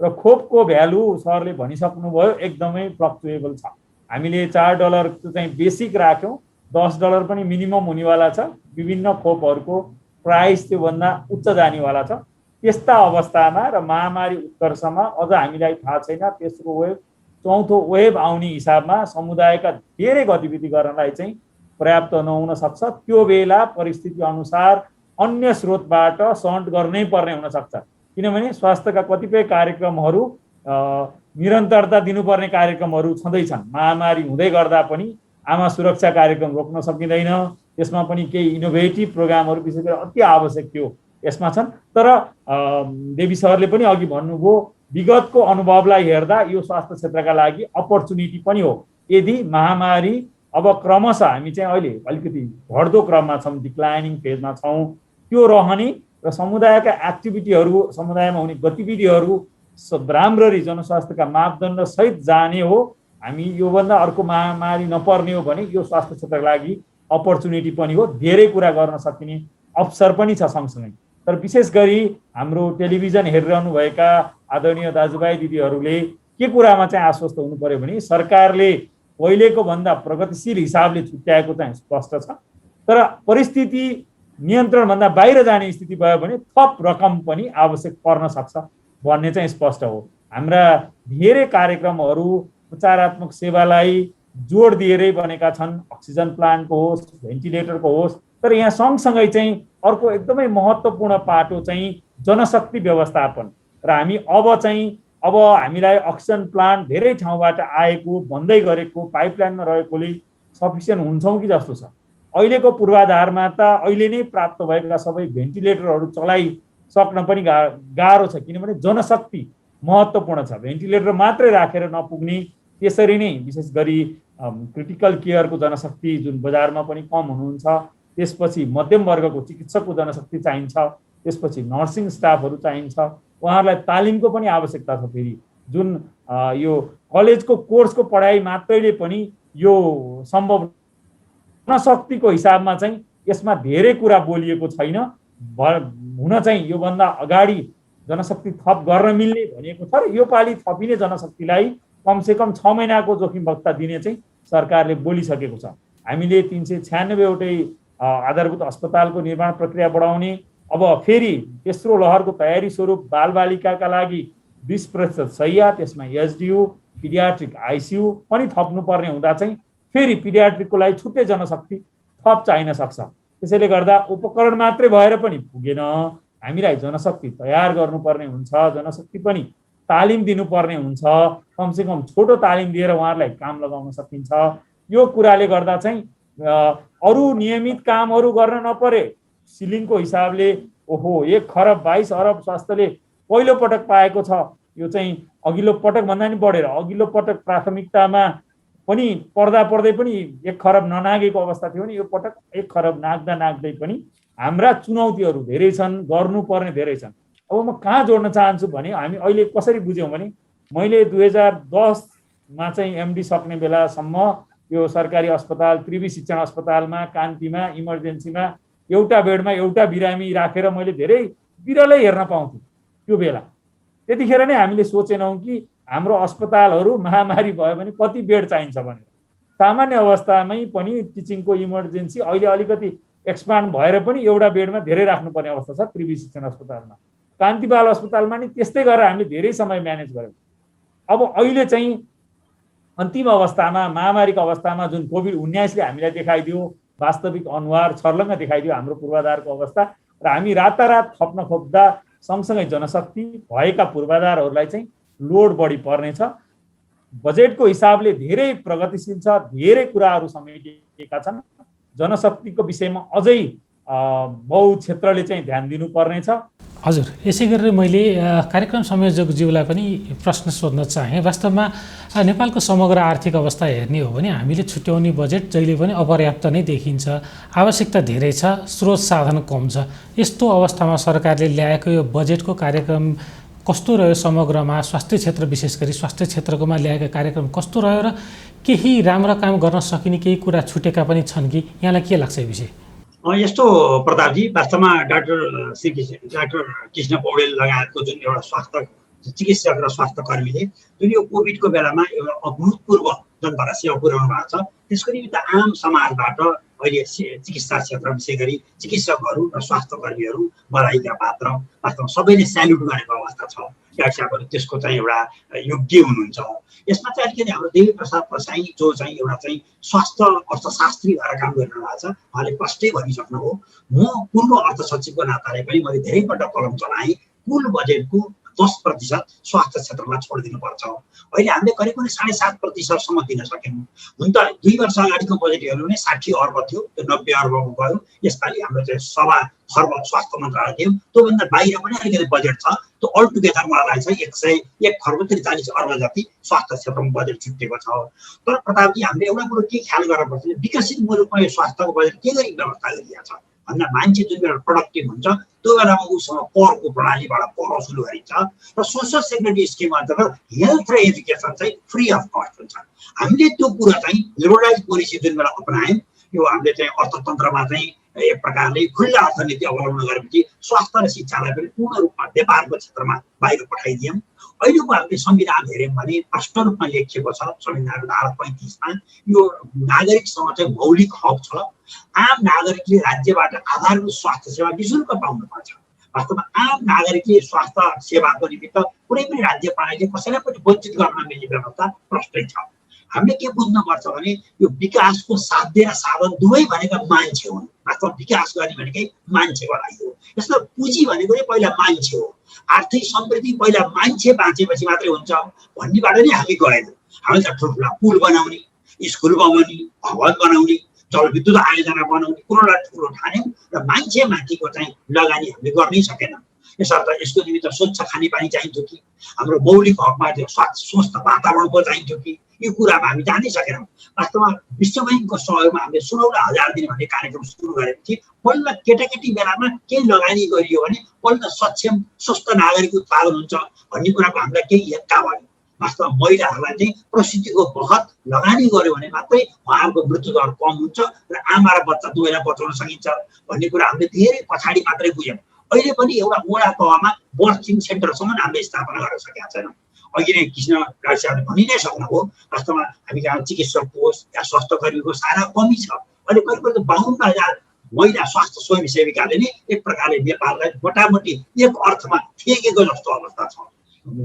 र खोपको भ्यालु सरले भनिसक्नुभयो एकदमै फ्लक्चुएबल छ। हामीले $4 चाहिँ बेसिक राख्यौँ, $10 पनि मिनिमम हुनेवाला छ। विभिन्न खोपहरूको प्राइस त्योभन्दा उच्च जानेवाला छ। त्यस्ता अवस्थामा र महामारी उत्कर्षमा अझ हामीलाई थाहा छैन, तेस्रो वेभ चौथो वेभ आउने हिसाबमा समुदायका धेरै गतिविधि गर्नलाई चाहिँ पर्याप्त नहुन सक्छ। त्यो बेला परिस्थिति अनुसार अन्य स्रोतबाट सन्ट गर्नै पर्ने हुन सक्छ, किनभने स्वास्थ्यका कतिपय कार्यक्रमहरू निरन्तरता दिनुपर्ने कार्यक्रमहरू छँदैछन्। महामारी हुँदै गर्दा पनि आमा सुरक्षा कार्यक्रम रोक्न सकिँदैन, त्यसमा पनि केही इनोभेटिभ प्रोग्रामहरू विशेष गरी अति आवश्यक थियो यसमा छन्। तर देवी सरले पनि अघि भन्नुभयो, विगतको अनुभवलाई हेर्दा यो स्वास्थ्य क्षेत्रका लागि अपर्च्युनिटी पनि हो। यदि महामारी अब क्रमशः हामी चाहिँ अहिले अलिकति घट्दो क्रममा छौँ, डिक्लाइनिङ फेजमा छौँ, त्यो रहने र समुदायका एक्टिभिटीहरू, समुदायमा हुने गतिविधिहरू राम्ररी जनस्वास्थ्यका मापदण्ड सहित जाने हो, हामी योभन्दा अर्को महामारी नपर्ने हो भने यो स्वास्थ्य क्षेत्रका लागि अपर्च्युनिटी पनि हो। धेरै कुरा गर्न सकिने अवसर पनि छ सँगसँगै। तर विशेष गरी हाम्रो टेलिभिजन हेरिरहनुभएका आदरणीय दाजुभाइ दिदीहरूले के कुरामा चाहिँ आश्वस्त हुनु पर्यो भने सरकारले पहिलेको भन्दा प्रगतिशील हिसाबले छुट्याएको चाहिँ स्पष्ट छ। तर परिस्थिति नियन्त्रणभन्दा बाहिर जाने स्थिति भयो भने थप रकम पनि आवश्यक पर्न सक्छ भन्ने चाहिँ स्पष्ट हो। हाम्रा धेरै कार्यक्रमहरू उपचारात्मक सेवालाई जोड दिएरै बनेका छन्, अक्सिजन प्लान्टको होस्, भेन्टिलेटरको होस्। तर यहाँ सँगसँगै चाहिँ अर्को एकदमै महत्त्वपूर्ण पाटो चाहिँ जनशक्ति व्यवस्थापन। र हामी अब हामीलाई अक्सिजन प्लान्ट धेरै ठाउँबाट आएको भन्दै गरेको पाइपलाइनमा रहेकोले सफिसियन्ट हुन्छौँ कि जस्तो छ। अहिलेको पूर्वाधारमा त अहिले नै प्राप्त भएका सबै भेन्टिलेटरहरू चलाइसक्न पनि गाह्रो छ, किनभने जनशक्ति महत्त्वपूर्ण छ। भेन्टिलेटर मात्रै राखेर नपुग्ने, त्यसरी नै विशेष गरी क्रिटिकल केयरको जनशक्ति जुन बजारमा पनि कम हुनुहुन्छ, त्यसपछि मध्यम वर्गको चिकित्सकको जनशक्ति चाहिन्छ, त्यसपछि नर्सिङ स्टाफहरू चाहिन्छ, उहाँहरूलाई तालिमको पनि आवश्यकता छ। फेरि जुन यो कलेजको कोर्सको पढाइ मात्रैले पनि यो सम्भव जनशक्तिको हिसाबमा चाहिँ यसमा धेरै कुरा बोलिएको छैन। हुन चाहिँ योभन्दा अगाडि जनशक्ति थप गर्न मिल्ने भनिएको छ र यो पालि थपिने जनशक्तिलाई कमसेकम 6 महिनाको जोखिम भत्ता दिने चाहिँ सरकारले बोलिसकेको छ। हामीले 396 वटै आधारभूत अस्पतालको निर्माण प्रक्रिया बढाउने, अब फेरि तेस्रो लहरको तयारी स्वरूप बालबालिकाका लागि 20% शैय्या, त्यसमा एचडियू, पिडियाट्रिक आइसियू पनि थप्नुपर्ने हुँदा चाहिँ फेरि पिडियाट्रिकको लागि छुट्टै जनशक्ति थप चाहिन सक्छ। त्यसैले गर्दा उपकरण मात्रै भएर पनि पुगेन, हामीलाई जनशक्ति तयार गर्नुपर्ने हुन्छ, जनशक्ति पनि तालिम दिनुपर्ने हुन्छ। कमसेकम छोटो तालिम दिएर उहाँहरूलाई काम लगाउन सकिन्छ। यो कुराले गर्दा चाहिँ अरू नियमित कामहरू गर्न नपरे, सिलिङको हिसाबले ओहो 1 खरब 22 अरब स्वास्थ्यले पहिलो पटक पाएको छ। यो चाहिँ अघिल्लो पटक भन्दा नि बढेर, अघिल्लो पटक प्राथमिकतामा पनि पर्दै पनि 1 खरब ननागेको अवस्था थियो भने यो पटक 1 खरब नाग्दै पनि हाम्रा चुनौतीहरू धेरै छन्, गर्नुपर्ने धेरै छन्। अब म कहाँ जोड्न चाहन्छु भने हामी अहिले कसरी बुझ्यौँ भने मैले 2010 मा चाहिँ एमडी सक्ने बेलासम्म यो सरकारी अस्पताल त्रिवी शिक्षण अस्पतालमा कान्तिमा इमर्जेन्सीमा एउटा बेडमा एउटा बिरामी राखेर मैले धेरै बिरलै हेर्न पाउँथेँ। त्यो बेला त्यतिखेर नै हामीले सोचेनौँ कि हाम्रो अस्पतालहरू महामारी भयो भने कति बेड चाहिन्छ भनेर। सामान्य अवस्थामै पनि टिचिङको इमर्जेन्सी अहिले अलिकति एक्सपान्ड भएर पनि एउटा बेडमा धेरै राख्नुपर्ने अवस्था छ त्रिवी शिक्षण अस्पतालमा। कान्ति बाल अस्पतालमा नि त्यस्तै गरेर हामीले धेरै समय म्यानेज गर्यौँ। अब अहिले चाहिँ अन्तिम अवस्थामा महामारीको अवस्थामा जुन कोभिड-19ले हामीलाई देखाइदियो, वास्तविक अनुहार छर्लङ्ग देखाइदियो हाम्रो पूर्वाधारको अवस्था, र हामी रातारात थप्न खोज्दा सँगसँगै जनशक्ति भएका पूर्वाधारहरूलाई चाहिँ लोड बढी पर्नेछ। बजेटको हिसाबले धेरै प्रगतिशील छ, धेरै कुराहरू समेटिएका छन्। जनशक्तिको विषयमा अझै बहु क्षेत्रले चाहिँ ध्यान दिनुपर्नेछ। हजुर, यसै गरेर मैले कार्यक्रम संयोजकज्यूलाई पनि प्रश्न सोध्न चाहेँ। वास्तवमा नेपालको समग्र आर्थिक अवस्था हेर्ने हो भने हामीले छुट्याउने बजेट जहिले पनि अपर्याप्त नै देखिन्छ। आवश्यकता धेरै छ, स्रोत साधन कम छ। यस्तो अवस्थामा सरकारले ल्याएको यो बजेटको कार्यक्रम कस्तो रह्यो? समग्रमा स्वास्थ्य क्षेत्र, विशेष गरी स्वास्थ्य क्षेत्रकोमा ल्याएका कार्यक्रम कस्तो रह्यो र केही राम्रो काम गर्न सकिने केही कुरा छुटेका पनि छन् कि? यहाँलाई के लाग्छ यो विषय? यस्तो प्रतापजी, वास्तवमा डाक्टर कृष्ण पौडेल लगायतको जुन एउटा स्वास्थ्य चिकित्सक र स्वास्थ्य कर्मीले जुन यो कोभिडको बेलामा एउटा अभूतपूर्व जनतालाई सेवा पुर्याउनु भएको छ, त्यसको निमित्त आम समाजबाट अहिले चिकित्सा क्षेत्र विशेष गरी चिकित्सकहरू र स्वास्थ्य कर्मीहरू बधाईका पात्र, वास्तवमा सबैले स्याल्युट गरेको अवस्था छ। डाक्टरहरू त्यसको चाहिँ एउटा योग्य हुनुहुन्छ। यसमा चाहिँ अलिकति हाम्रो देवी प्रसाद प्रसाई जो चाहिँ एउटा चाहिँ स्वास्थ्य अर्थशास्त्री भएर काम गरिरहनु भएको छ, उहाँले प्रष्टै भनिसक्नुभयो। म पूर्व अर्थ सचिवको नाताले पनि मैले धेरै पटक कलम चलाएँ, कुल बजेटको 10% स्वास्थ्य क्षेत्रलाई छोडिदिनुपर्छ। अहिले हामीले करिब 7.5% दिन सकेनौँ। हुन त 2 वर्ष अगाडिको बजेट हेर्नु भने 60 अर्ब थियो, त्यो 90 अर्बको गयो। यसपालि हाम्रो चाहिँ 1.25 खर्ब स्वास्थ्य मन्त्रालय थियो, त्योभन्दा बाहिर पनि अलिकति बजेट छ। त्यो अल टुगेदर मलाई लाग्छ 1 खर्ब 43 अर्ब जति स्वास्थ्य क्षेत्रमा बजेट छुट्टिएको छ। तर प्रतापजी, हामीले एउटा कुरो के ख्याल गर्नुपर्छ, विकसित मुलुकमा यो स्वास्थ्यको बजेट के गरी व्यवस्था गरिएको छ भन्दा मान्छे जुन बेला प्रोडक्टिभ हुन्छ त्यो बेलामा उसँग करको प्रणालीबाट कर वसुल गरिन्छ र सोसल सेक्युरिटी स्किम अन्तर्गत हेल्थ र एजुकेसन चाहिँ फ्री अफ कस्ट हुन्छ। हामीले त्यो कुरा चाहिँ लिबरलाइज पोलिसी जुन बेला अपनायौँ, यो हामीले चाहिँ अर्थतन्त्रमा चाहिँ एक प्रकारले खुल्ला अर्थनीति अवलम्बन गरेपछि स्वास्थ्य र शिक्षालाई पनि पूर्ण रूपमा व्यापारको क्षेत्रमा बाहिर पठाइदियौँ। अहिलेको हामीले संविधान हेऱ्यौँ भने स्पष्ट रूपमा लेखिएको छ संविधानको धारा 35 मा यो नागरिकसँग चाहिँ मौलिक हक छ। आम नागरिकले राज्यबाट आधारभूत स्वास्थ्य सेवा निःशुल्क पाउनुपर्छ। वास्तवमा आम नागरिकले स्वास्थ्य सेवाको निमित्त कुनै पनि राज्य प्रणालीले कसैलाई पनि वञ्चित गर्न मिल्ने व्यवस्था प्रष्टै छ। हामीले के बुझ्नुपर्छ भने यो विकासको साध्य र साधन दुवै भनेका मान्छे हुन्। वास्तवमा विकास गर्ने भनेकै मान्छेको लागि हो। यसमा पुँजी भनेको नै पहिला मान्छे हो। आर्थिक समृद्धि पहिला मान्छे बाँचेपछि मात्रै हुन्छ भन्नेबाट नै हामी गएनौँ। हामी त ठुल्ठुला पुल बनाउने, स्कुल बनाउने, भवन बनाउने, जलविद्युत आयोजना बनाउने कुरोलाई ठुलो ठान्यौँ र मान्छे माथिको चाहिँ लगानी हामीले गर्नै सकेनौँ। यसर्थ यसको निमित्त स्वच्छ खानेपानी चाहिन्थ्यो कि हाम्रो मौलिक हकमा त्यो स्वस्थ वातावरण पो चाहिन्थ्यो कि यो कुरामा हामी जानै सकेनौँ। वास्तवमा विश्व बैङ्कको सहयोगमा हामीले 16,000 दिने भन्ने कार्यक्रम सुरु गरेको थियौँ। बल्ल केटाकेटी बेलामा केही लगानी गरियो भने बल्ल सक्षम स्वस्थ नागरिक उत्पादन हुन्छ भन्ने कुराको हामीलाई केही हेक्का भयो। वास्तवमा महिलाहरूलाई चाहिँ प्रसुतिको बखत लगानी गर्यो भने मात्रै उहाँहरूको मृत्युदर कम हुन्छ र आमा र बच्चा दुवैलाई बचाउन सकिन्छ भन्ने कुरा हामीले धेरै पछाडि मात्रै बुझ्यौँ। अहिले पनि एउटा वडा तहमा बर्थिङ सेन्टरसम्म हामीले स्थापना गर्न सकेका छैनौँ। अघि नै कृष्ण राज साहबले भनि नै सक्नुभयो, वास्तवमा हामी कहाँ चिकित्सक कोष या स्वास्थ्य कर्मीको सारा कमी छ। अहिले करिब 52,000 महिला स्वास्थ्य स्वयंसेविकाले नै एक प्रकारले नेपाललाई मोटामोटी एक अर्थमा थेगेको जस्तो अवस्था छ।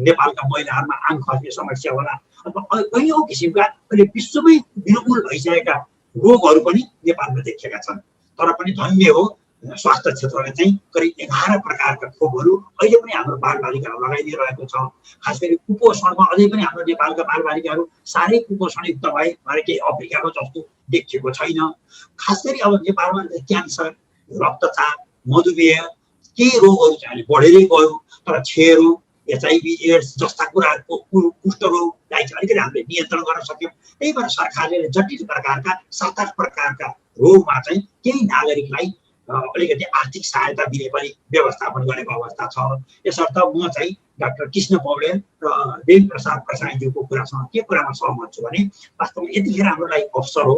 नेपालका महिलाहरूमा आङ खस्ने समस्या होला अथवा कैयौँ किसिमका अहिले विश्वमै निर्मूल भइसकेका रोगहरू पनि नेपालमा देखिएका छन्। तर पनि धन्य हो स्वास्थ्य क्षेत्रले चाहिँ करिब 11 प्रकारका खोपहरू अहिले पनि हाम्रो बालबालिकाहरू लगाइदिइरहेको छ। खास गरी कुपोषणमा अझै पनि हाम्रो नेपालका बालबालिकाहरू साह्रै कुपोषणयुक्त भए भने केही अफ्रिकाको जस्तो देखिएको छैन। खास गरी अब नेपालमा क्यान्सर, रक्तचाप, मधुमेह केही रोगहरू चाहिँ अहिले बढेरै गयो। तर क्षयरोग, HIV एड्स जस्ता कुराहरूको कुष्ठरोगलाई चाहिँ अलिकति हामीले नियन्त्रण गर्न सक्यौँ। त्यही भएर सरकारले जटिल प्रकारका 7-8 प्रकारका रोगमा चाहिँ केही नागरिकलाई अलिकति आर्थिक सहायता दिने पनि व्यवस्थापन गरेको अवस्था छ। यसर्थ म चाहिँ डाक्टर कृष्ण पौडेल र देवी प्रसाद प्रसाईज्यूको कुरासँग के कुरामा सहमत छु भने वास्तवमा यतिखेर हाम्रो लागि अवसर हो।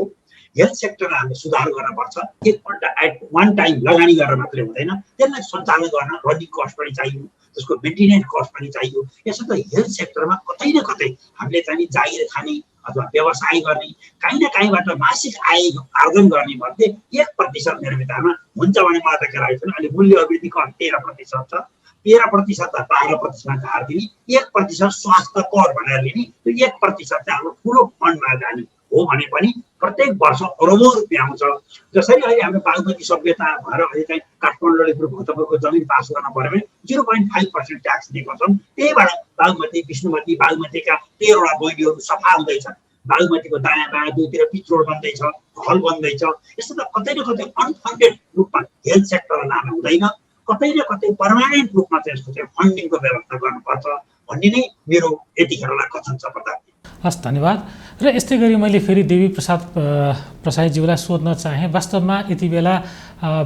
हेल्थ सेक्टरलाई हामीले सुधार गर्नुपर्छ। एकपल्ट एट वान टाइम लगानी गरेर मात्रै हुँदैन, त्यसलाई सञ्चालन गर्न रनिङ कस्ट पनि चाहियो, त्यसको मेन्टेनेन्स कस्ट पनि चाहियो। यसर्थ हेल्थ सेक्टरमा कतै न कतै हामीले चाहिँ जागिर खाने अथवा व्यवसाय गर्ने काहीँ न काहीँबाट मासिक आय आर्जन गर्ने मध्ये 1% मेरो विचारमा हुन्छ भने मलाई त खेलाएको छैन। अहिले मूल्य अभिवृद्धि कर 13% छ, 13% 12% झारिदिने, 1% स्वास्थ्य कर भनेर लिने, त्यो 1% चाहिँ हाम्रो ठुलो फन्डमा जाने हो भने पनि प्रत्येक वर्ष अरबौँ रुपियाँ आउँछ। जसरी अहिले हाम्रो बागमती सभ्यता भएर अहिले चाहिँ काठमाडौँले भूतपूर्वको जमिन पास गर्न पर्यो भने 0.5% ट्याक्स दिएको छन्। त्यहीबाट बागमती, विष्णुमती, बागमतीका 13वटा बहिनीहरू सफा हुँदैछन्। बागमतीको दायाँ बायाँ दुईतिर पिच रोड बन्दैछ, हल बन्दैछ। यस्तो त कतै न कतै अनफन्डेड रूपमा हेल्थ सेक्टरलाई लानु हुँदैन, कतै न कतै पर्मानेन्ट रूपमा चाहिँ यसको चाहिँ फन्डिङको व्यवस्था गर्नुपर्छ भन्ने नै मेरो यतिखेरलाई कथन छ। प्रताप हस्, धन्यवाद। र यस्तै गरी मैले फेरि देवी प्रसाद प्रसाईज्यूलाई सोध्न चाहेँ, वास्तवमा यति बेला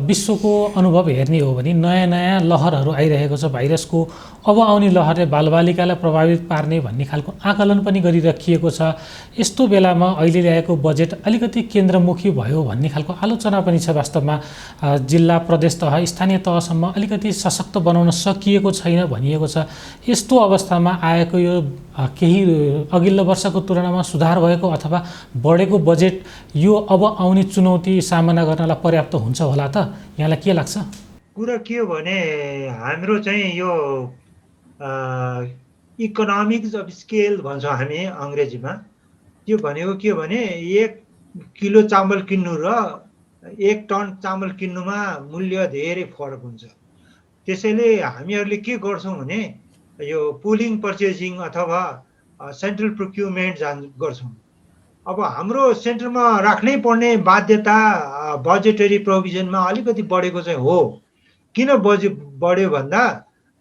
विश्वको अनुभव हेर्ने हो भने नयाँ नयाँ लहरहरू आइरहेको छ भाइरसको। अब आउने लहरले बालबालिकालाई प्रभावित पार्ने भन्ने खालको आकलन पनि गरिराखिएको छ। यस्तो बेलामा अहिले ल्याएको बजेट अलिकति केन्द्रमुखी भयो भन्ने खालको आलोचना पनि छ। वास्तवमा जिल्ला, प्रदेश तह, स्थानीय तहसम्म अलिकति सशक्त बनाउन सकिएको छैन भनिएको छ। यस्तो अवस्थामा आएको यो केही अघिल्लो वर्षको तुलनामा सुधार भएको अथवा बढेको बजेट यो अब आउने चुनौती सामना गर्नलाई पर्याप्त हुन्छ होला त? यहाँलाई के लाग्छ? कुरा के हो भने हाम्रो चाहिँ यो इकोनोमिक्स अफ स्केल भन्छौँ हामी अङ्ग्रेजीमा। त्यो भनेको के हो भने 1 किलो चामल किन्नु र 1 टन चामल किन्नुमा मूल्य धेरै फरक हुन्छ। त्यसैले हामीहरूले के गर्छौँ भने यो पुलिङ पर्चेजिङ अथवा सेन्ट्रल प्रोक्युरमेन्ट गर्छौँ। अब हाम्रो सेन्टरमा राख्नै पर्ने बाध्यता बजेटरी प्रोभिजनमा अलिकति बढेको चाहिँ हो। किन बढ्यो भन्दा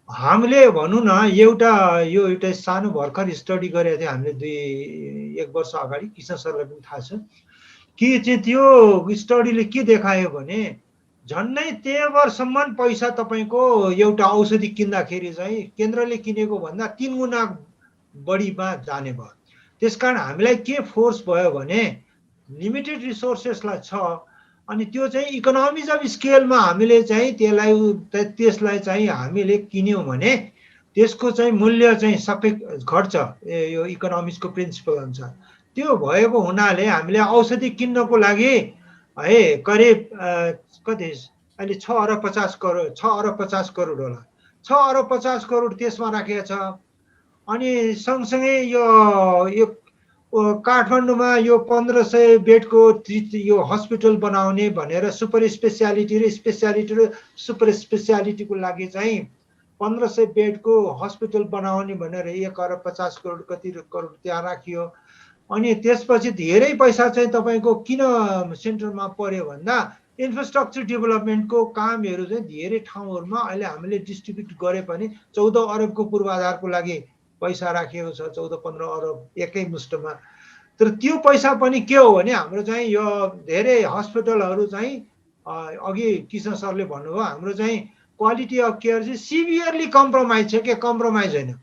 हामीले भनौँ न एउटा सानो भर्खर स्टडी गरेको थियो हामीले 1 वर्ष अगाडि, कृष्ण सरलाई पनि थाहा छ कि चाहिँ त्यो स्टडीले के देखायो भने झन्डै 13 वर्षसम्म पैसा तपाईँको एउटा औषधि किन्दाखेरि चाहिँ केन्द्रले किनेको भन्दा 3 गुणा बढीमा जाने भयो। त्यसकारण हामीलाई के फोर्स भयो भने लिमिटेड रिसोर्सेसलाई छ, अनि त्यो चाहिँ इकोनोमिक्स अफ स्केलमा हामीले चाहिँ त्यसलाई चाहिँ हामीले किन्यौँ भने त्यसको चाहिँ मूल्य चाहिँ सबै घट्छ। यो इकोनोमिक्सको प्रिन्सिपल अनुसार त्यो भएको हुनाले हामीले औषधि किन्नको लागि है करिब कति अहिले 6 अरब 50 करोड होला, 6 अरब 50 करोड त्यसमा राखेको छ। अनि सँगसँगै यो काठमाडौँमा यो 1500 बेडको यो हस्पिटल बनाउने भनेर सुपर स्पेसियालिटी र सुपर स्पेसियालिटीको लागि चाहिँ 1500 बेडको हस्पिटल बनाउने भनेर 1 अरब 50 करोड कति करोड त्यहाँ राखियो। अनि त्यसपछि धेरै पैसा चाहिँ तपाईँको किन सेन्टरमा पर्यो भन्दा इन्फ्रास्ट्रक्चर डेभलपमेन्टको कामहरू चाहिँ धेरै ठाउँहरूमा अहिले हामीले डिस्ट्रिब्युट गरे पनि 14 अरबको पूर्वाधारको लागि पैसा राखिएको छ, 14-15 अरब एकै मुष्टमा। तर त्यो पैसा पनि के हो भने हाम्रो चाहिँ यो धेरै हस्पिटलहरू चाहिँ अघि कृष्ण सरले भन्नुभयो, हाम्रो चाहिँ क्वालिटी अफ केयर चाहिँ सिभियरली कम्प्रोमाइज छ के कम्प्रोमाइज होइन।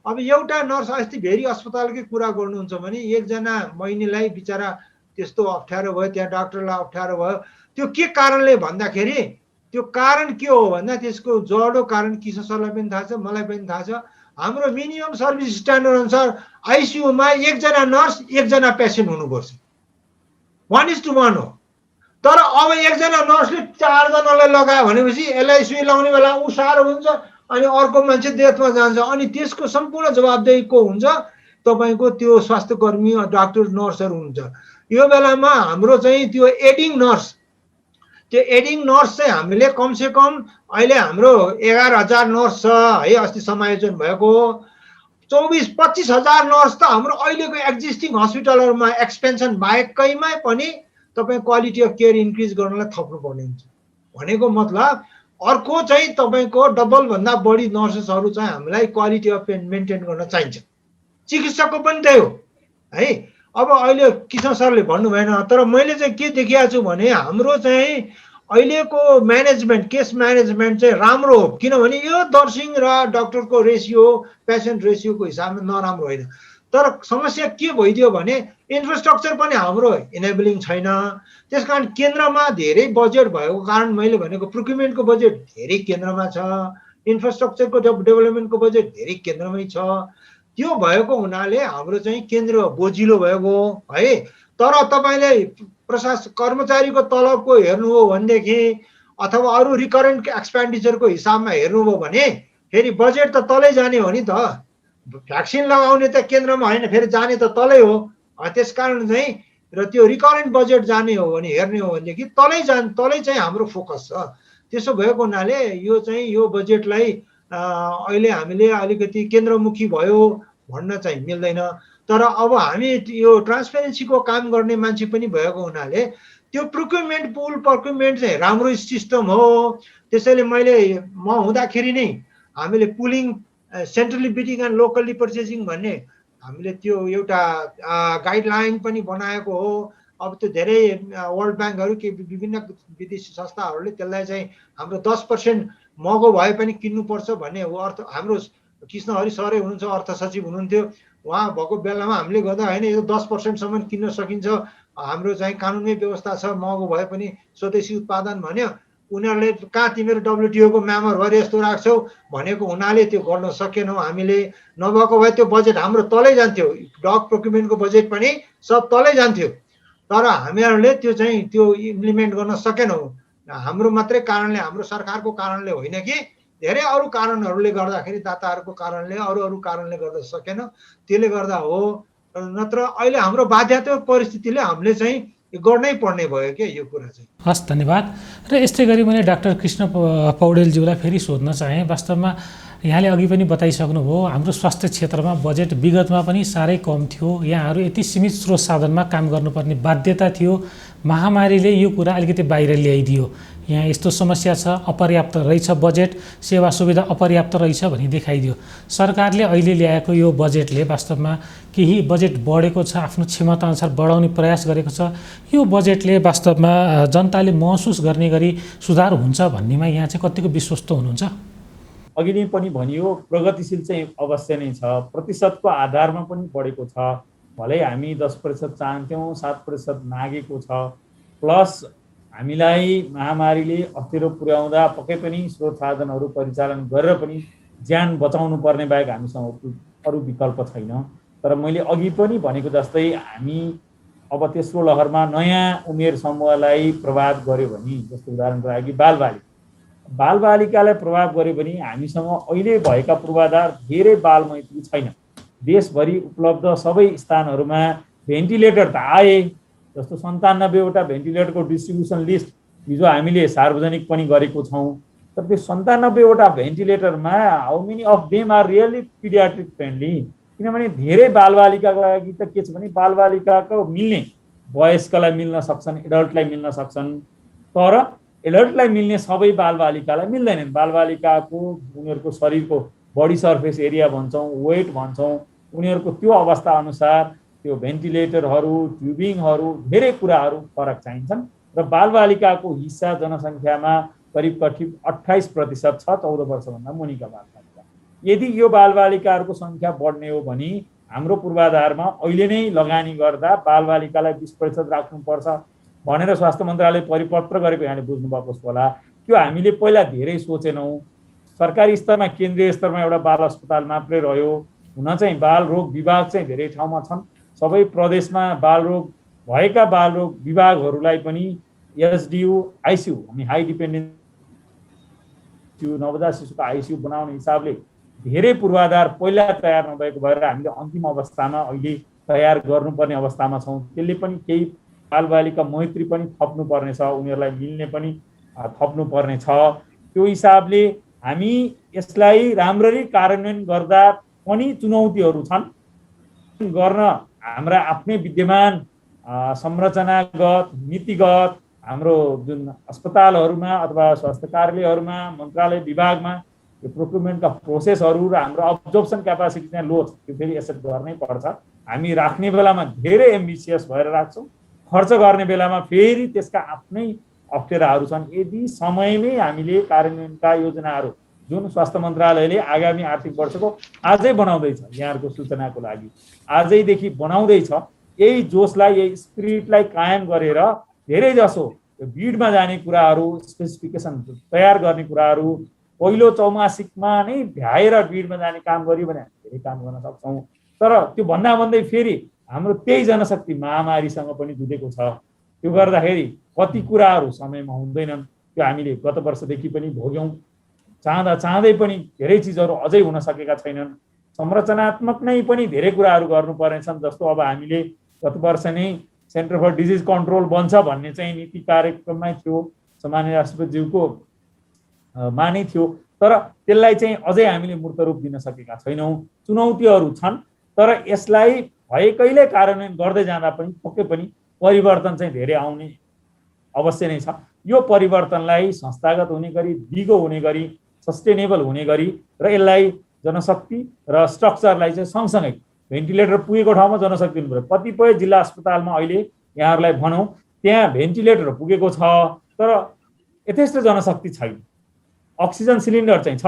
अब एउटा नर्स अस्ति भेरी अस्पतालकै कुरा गर्नुहुन्छ भने एकजना बहिनीलाई बिचरा त्यस्तो अप्ठ्यारो भयो, त्यहाँ डाक्टरलाई अप्ठ्यारो भयो। त्यो के कारणले भन्दाखेरि त्यो कारण के हो भन्दा त्यसको जडो कारण कृष्ण सरलाई पनि थाहा छ, मलाई पनि थाहा छ। हाम्रो मिनिमम सर्भिस स्ट्यान्डर्ड अनुसार आइसियुमा एकजना नर्स एकजना पेसेन्ट हुनुपर्छ, 1:1 हो। तर अब एकजना नर्सले 4 जनालाई लगायो भनेपछि यसलाई सुई लगाउने बेला ऊ साह्रो हुन्छ, अनि अर्को मान्छे डेथमा जान्छ, अनि त्यसको सम्पूर्ण जवाबदेही को हुन्छ? तपाईँको त्यो स्वास्थ्यकर्मी डाक्टर नर्सहरू हुन्छ। यो बेलामा हाम्रो चाहिँ त्यो एडिङ नर्स, त्यो एडिङ नर्स चाहिँ हामीले कमसेकम अहिले हाम्रो 11,000 नर्स छ है, अस्ति समायोजन भएको 24-25 हजार नर्स त हाम्रो अहिलेको एक्जिस्टिङ हस्पिटलहरूमा एक्सपेन्सन बाहेकैमा पनि तपाईँ क्वालिटी अफ केयर इन्क्रिज गर्नलाई थप्नुपर्ने हुन्छ। भनेको मतलब अर्को चाहिँ तपाईँको डबलभन्दा बढी नर्सेसहरू चाहिँ हामीलाई क्वालिटी अफ मेन्टेन गर्न चाहिन्छ। चिकित्सकको पनि त्यही हो है। अब अहिले कृष्ण सरले भन्नु भएन, तर मैले चाहिँ के देखिएको छु भने हाम्रो चाहिँ अहिलेको म्यानेजमेन्ट, केस म्यानेजमेन्ट चाहिँ राम्रो हो, किनभने यो नर्सिङ र डक्टरको रेसियो, पेसेन्ट रेसियोको हिसाबमा नराम्रो होइन। तर समस्या के भइदियो भने इन्फ्रास्ट्रक्चर पनि हाम्रो इनेबलिङ छैन। त्यसकारण केन्द्रमा धेरै बजेट भएको कारण मैले भनेको प्रोक्युरमेन्टको बजेट धेरै केन्द्रमा छ, इन्फ्रास्ट्रक्चरको डेभलपमेन्टको बजेट धेरै केन्द्रमै छ। त्यो भएको हुनाले हाम्रो चाहिँ केन्द्र बोजिलो भएको है। तर तपाईँले कर्मचारीको तलबको हेर्नु हो भनेदेखि अथवा अरू रिकरेन्ट एक्सपेन्डिचरको हिसाबमा हेर्नुभयो भने फेरि बजेट त तलै जाने हो नि त। भ्याक्सिन लगाउने त केन्द्रमा होइन, फेरि जाने त तलै हो। त्यसकारण चाहिँ र त्यो रिकरेन्ट बजेट जाने हो भने हेर्ने हो भनेदेखि तलै चाहिँ हाम्रो फोकस छ। त्यसो भएको हुनाले यो चाहिँ यो बजेटलाई अहिले हामीले अलिकति केन्द्रमुखी भयो भन्न चाहिँ मिल्दैन। तर अब हामी यो ट्रान्सपेरेन्सीको काम गर्ने मान्छे पनि भएको हुनाले त्यो प्रोक्युरमेन्ट पुल प्रोक्युरमेन्ट चाहिँ राम्रो सिस्टम हो। त्यसैले म हुँदाखेरि नै हामीले pulling centrally bidding and locally purchasing भन्ने हामीले त्यो एउटा गाइडलाइन पनि बनाएको हो। अब त्यो धेरै वर्ल्ड ब्याङ्कहरू के विभिन्न विदेशी संस्थाहरूले त्यसलाई चाहिँ हाम्रो 10% महँगो भए पनि किन्नुपर्छ भन्ने हो। अर्थ हाम्रो कृष्ण हरि सरै हुनुहुन्छ, अर्थ सचिव हुनुहुन्थ्यो, उहाँ भएको बेलामा हामीले गर्दा होइन यो 10%सम्म किन्न सकिन्छ, हाम्रो चाहिँ कानुनी व्यवस्था छ, महँगो भए पनि स्वदेशी उत्पादन भन्यो। उनीहरूले कहाँ तिमीहरू डब्लुटिओको मेम्बर भएर यस्तो राख्छौ भनेको हुनाले त्यो गर्न सकेनौँ हामीले। नभएको भए त्यो बजेट हाम्रो तलै जान्थ्यो, ड्रग प्रोक्युरमेन्टको बजेट पनि सब तलै जान्थ्यो। तर हामीहरूले त्यो चाहिँ त्यो इम्प्लिमेन्ट गर्न सकेनौँ। हाम्रो मात्रै कारणले, हाम्रो सरकारको कारणले होइन कि धेरै अरू कारणहरूले गर्दाखेरि, दाताहरूको कारणले, अरू कारणले गर्दा सकेन। त्यसले गर्दा हो। नत्र अहिले हाम्रो बाध्यात्मक परिस्थितिले हामीले चाहिँ गर्नै पर्ने भयो क्या यो कुरा चाहिँ। हस्, धन्यवाद। र यस्तै गरी मैले डाक्टर कृष्ण पौडेलज्यूलाई फेरि सोध्न चाहेँ। वास्तवमा यहाँले अघि पनि बताइसक्नुभयो हाम्रो स्वास्थ्य क्षेत्रमा बजेट विगतमा पनि साह्रै कम थियो। यहाँहरू यति सीमित स्रोत साधनमा काम गर्नुपर्ने बाध्यता थियो। महामारीले यो कुरा अलिकति बाहिर ल्याइदियो। यहाँ यस्तो समस्या छ, अपर्याप्त रहेछ बजेट, सेवा सुविधा अपर्याप्त रहेछ भनी देखाइदियो। सरकारले अहिले ल्याएको यो बजेटले वास्तवमा केही बजेट बढेको छ, आफ्नो क्षमताअनुसार बढाउने प्रयास गरेको छ। यो बजेटले वास्तवमा जनताले महसुस गर्ने गरी सुधार हुन्छ भन्नेमा यहाँ चाहिँ कतिको विश्वस्त हुनुहुन्छ? अघि नै पनि भनियो, प्रगतिशील चाहिँ अवश्य नै छ। प्रतिशतको आधारमा पनि बढेको छ। भलै हामी 10% चाहन्थ्यौँ, 7% मागेको छ। प्लस हामीलाई महामारीले अप्ठ्यारो पुर्याउँदा पक्कै पनि स्रोत साधनहरू परिचालन गरेर पनि ज्यान बचाउनु पर्ने बाहेक हामीसँग अरू विकल्प छैन। तर मैले अघि पनि भनेको जस्तै हामी अब तेस्रो लहरमा नयाँ उमेर समूहलाई प्रभाव गर्यो भने, जस्तो उदाहरणको लागि बालबालिकालाई प्रभाव गर्यो भने हामीसँग अहिले भएका पूर्वाधार धेरै बालमैत्री छैन। देशभरि उपलब्ध सबै स्थानहरूमा भेन्टिलेटर त आए, जस्तो 97वटा भेन्टिलेटरको डिस्ट्रिब्युसन लिस्ट हिजो हामीले सार्वजनिक पनि गरेको छौँ। तर त्यो 97वटा भेन्टिलेटरमा how many of them are really paediatric friendly? किनभने धेरै बालबालिकाको लागि त के छ भने बालबालिकाको मिल्ने, वयस्कलाई मिल्न सक्छन्, एडल्टलाई मिल्न सक्छन्। तर एडल्टलाई मिल्ने सबै बालबालिकालाई मिल्दैनन्। बालबालिकाको उनीहरूको शरीरको बडी सर्फेस एरिया भन्छौँ, वेट भन्छौँ, उनीहरूको त्यो अवस्था अनुसार त्यो भेन्टिलेटरहरू, ट्युबिङहरू, धेरै कुराहरू फरक चाहिन्छन् र बालबालिकाको हिस्सा जनसङ्ख्यामा करिब 28% छ 14 वर्षभन्दा मुनिका बालबालिका। यदि यो बालबालिकाहरूको सङ्ख्या बढ्ने हो भने हाम्रो पूर्वाधारमा अहिले नै लगानी गर्दा बालबालिकालाई 20% राख्नुपर्छ भनेर स्वास्थ्य मन्त्रालय परिपत्र गरेको यहाँले बुझ्नुभएको होला। त्यो हामीले पहिला धेरै सोचेनौँ। सरकारी स्तरमा, केन्द्रीय स्तरमा एउटा बाल अस्पताल मात्रै रह्यो। हुन चाहिँ बाल रोग विभाग चाहिँ धेरै ठाउँमा छन्। सबै प्रदेशमा बालरोग भएका बालरोग विभागहरूलाई पनि एसडियू, आइसियू, हामी हाई डिपेन्डेन्सी नवजात शिशुको आइसियू बनाउने हिसाबले धेरै पूर्वाधार पहिला तयार नभएको भएर हामीले अन्तिम अवस्थामा अहिले तयार गर्नुपर्ने अवस्थामा छौँ। त्यसले पनि केही बालबालिका मैत्री पनि थप्नुपर्ने छ, उनीहरूलाई मिल्ने पनि थप्नुपर्ने छ। त्यो हिसाबले हामी यसलाई राम्ररी कार्यान्वयन गर्दा पनि चुनौतीहरू छन्। गर्न हाम्रा आफ्नै विद्यमान संरचनागत, नीतिगत हाम्रो जुन अस्पतालहरूमा अथवा स्वास्थ्य कार्यालयहरूमा, मन्त्रालय विभागमा यो प्रोक्युरमेन्टका प्रोसेसहरू र हाम्रो अब्जर्भसन क्यापासिटी चाहिँ लो छ। त्यो फेरि एसेप्ट गर्नै पर्छ। हामी राख्ने बेलामा धेरै एम्बिसियस भएर राख्छौँ, खर्च गर्ने बेलामा फेरि त्यसका आफ्नै अप्ठ्याराहरू छन्। यदि समयमै हामीले कार्यान्वयनका योजनाहरू जुन स्वास्थ्य मन्त्रालयले आगामी आर्थिक वर्षको आजै बनाउँदैछ, यहाँहरूको सूचनाको लागि आजैदेखि बनाउँदैछ, यही जोसलाई, यही स्पिरिटलाई कायम गरेर धेरै जसो भिडमा जाने कुराहरू, स्पेसिफिकेसन तयार गर्ने कुराहरू पहिलो चौमासिकमा नै भ्याएर भिडमा जाने काम गर्यो भने हामी धेरै काम गर्न सक्छौँ। तर त्यो भन्दा भन्दै फेरि हाम्रो त्यही जनशक्ति महामारीसँग पनि जुधेको छ। त्यो गर्दाखेरि कति कुराहरू समयमा हुँदैनन्। त्यो हामीले गत वर्षदेखि पनि भोग्यौँ। चाहँदै पनि धेरै चिजहरू अझै हुन सकेका छैनन्। संरचनात्मक नै पनि धेरै कुराहरू गर्नुपर्ने छन्। जस्तो अब हामीले गत वर्ष नै सेन्टर फर डिजिज कन्ट्रोल बन्छ भन्ने चाहिँ नीति कार्यक्रममै थियो, सामान्य राष्ट्रपतिज्यूको मा नै थियो। तर त्यसलाई चाहिँ अझै हामीले मूर्त रूप दिन सकेका छैनौँ। चुनौतीहरू छन्, तर यसलाई भएकैले कार्यान्वयन गर्दै जाँदा पनि पक्कै पनि परिवर्तन चाहिँ धेरै आउने अवश्य नै छ। यो परिवर्तनलाई संस्थागत हुने गरी, दिगो हुने गरी, सस्टेनेबल हुने गरी र यसलाई जनशक्ति र स्ट्रक्चरलाई चाहिँ सँगसँगै भेन्टिलेटर पुगेको ठाउँमा जनशक्ति हुनु पर्यो। कतिपय जिल्ला अस्पतालमा अहिले यहाँहरूलाई भनौँ त्यहाँ भेन्टिलेटर पुगेको छ तर यथेष्ट जनशक्ति छैन। अक्सिजन सिलिन्डर चाहिँ छ